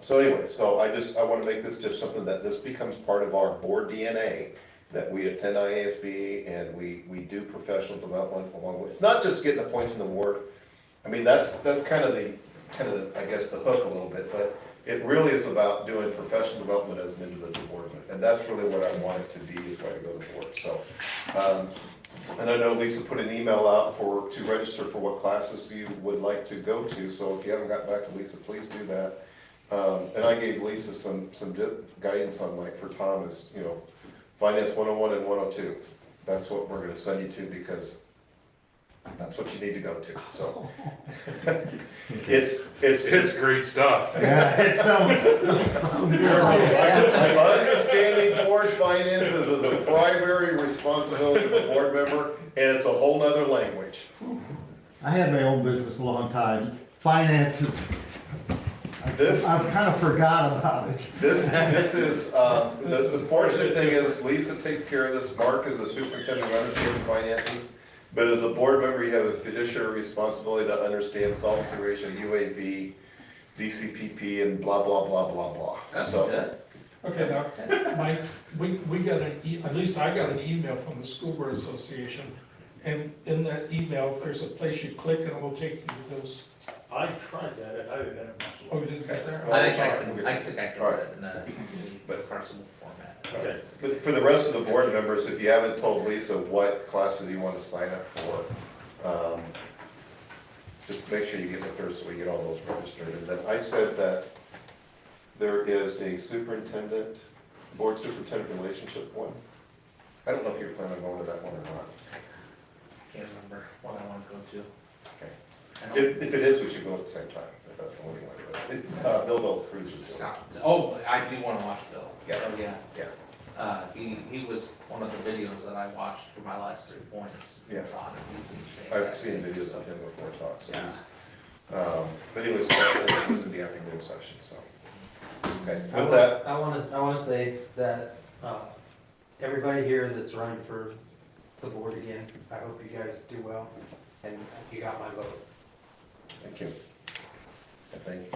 so anyway, I wanna make this just something that this becomes part of our board DNA, that we attend IASB and we do professional development along with, it's not just getting the points in the board. I mean, that's kind of the, I guess, the hook a little bit, but it really is about doing professional development as an individual board member. And that's really what I want it to be, is why I go to the board. So, and I know Lisa put an email out to register for what classes you would like to go to. So if you haven't gotten back to Lisa, please do that. And I gave Lisa some guidance on, like, for Tom is, Finance 101 and 102. That's what we're gonna send you to, because that's what you need to go to, so. It's great stuff. Yeah, it sounds good. Understanding board finances is a primary responsibility of a board member, and it's a whole nother language. I had my own business a long time. Finances, This, I've kind of forgot about it. this is, the fortunate thing is Lisa takes care of this. Mark is the superintendent who understands finances. But as a board member, you have a fiduciary responsibility to understand solvency ratio, UAB, DCPP, and blah, blah, blah, blah, blah. That's So, good. Okay, now, Mike, we got at least I got an email from the School Board Association, and in that email, there's a place you click and it will take you to those. I tried that and I didn't have much Oh, luck. you didn't get there? I think sorry. I think I can put it in a parsable format. Okay. but for the rest of the board members, if you haven't told Lisa what classes you want to sign up for, just make sure you get with her so we get all those registered. And then I said that there is a board superintendent relationship one. I don't know if you're planning on going to that one or not. Can't remember what I want to go to. Okay. I don't- If it is, we should go at the same time, if that's the only way to do it. Bill Cruz is doing it. Oh, I do want to watch Bill. Yeah. Oh, yeah. Yeah. He was one of the videos that I watched for my last 3 points. Yeah. On it. He's I've seen videos of him before talk, so Yeah. he's, but he was in the afternoon session, so. Okay, with that, I wanna say that, everybody here that's running for the board again, I hope you guys do well, and you got my vote. thank you. I think,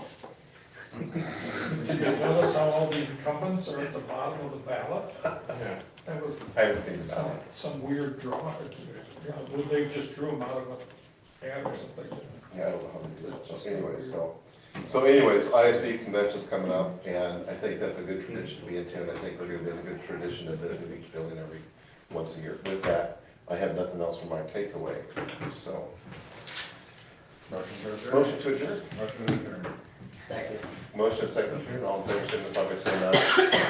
Did you notice how all the incumbents are at the bottom of the ballot? Yeah. That was I haven't seen the ballot. some weird draw. Well, they just drew them out of a ad or something. Yeah, I don't know how to do that, so anyways, ISB convention's coming up, and I think that's a good tradition to be into, and I think we're gonna be in a good tradition to visit each building every once a year. With that, I have nothing else for my takeaway, so. Motion to adjourn. Motion to adjourn? Motion to adjourn. Second. Motion second, all in favor, signify by saying aye.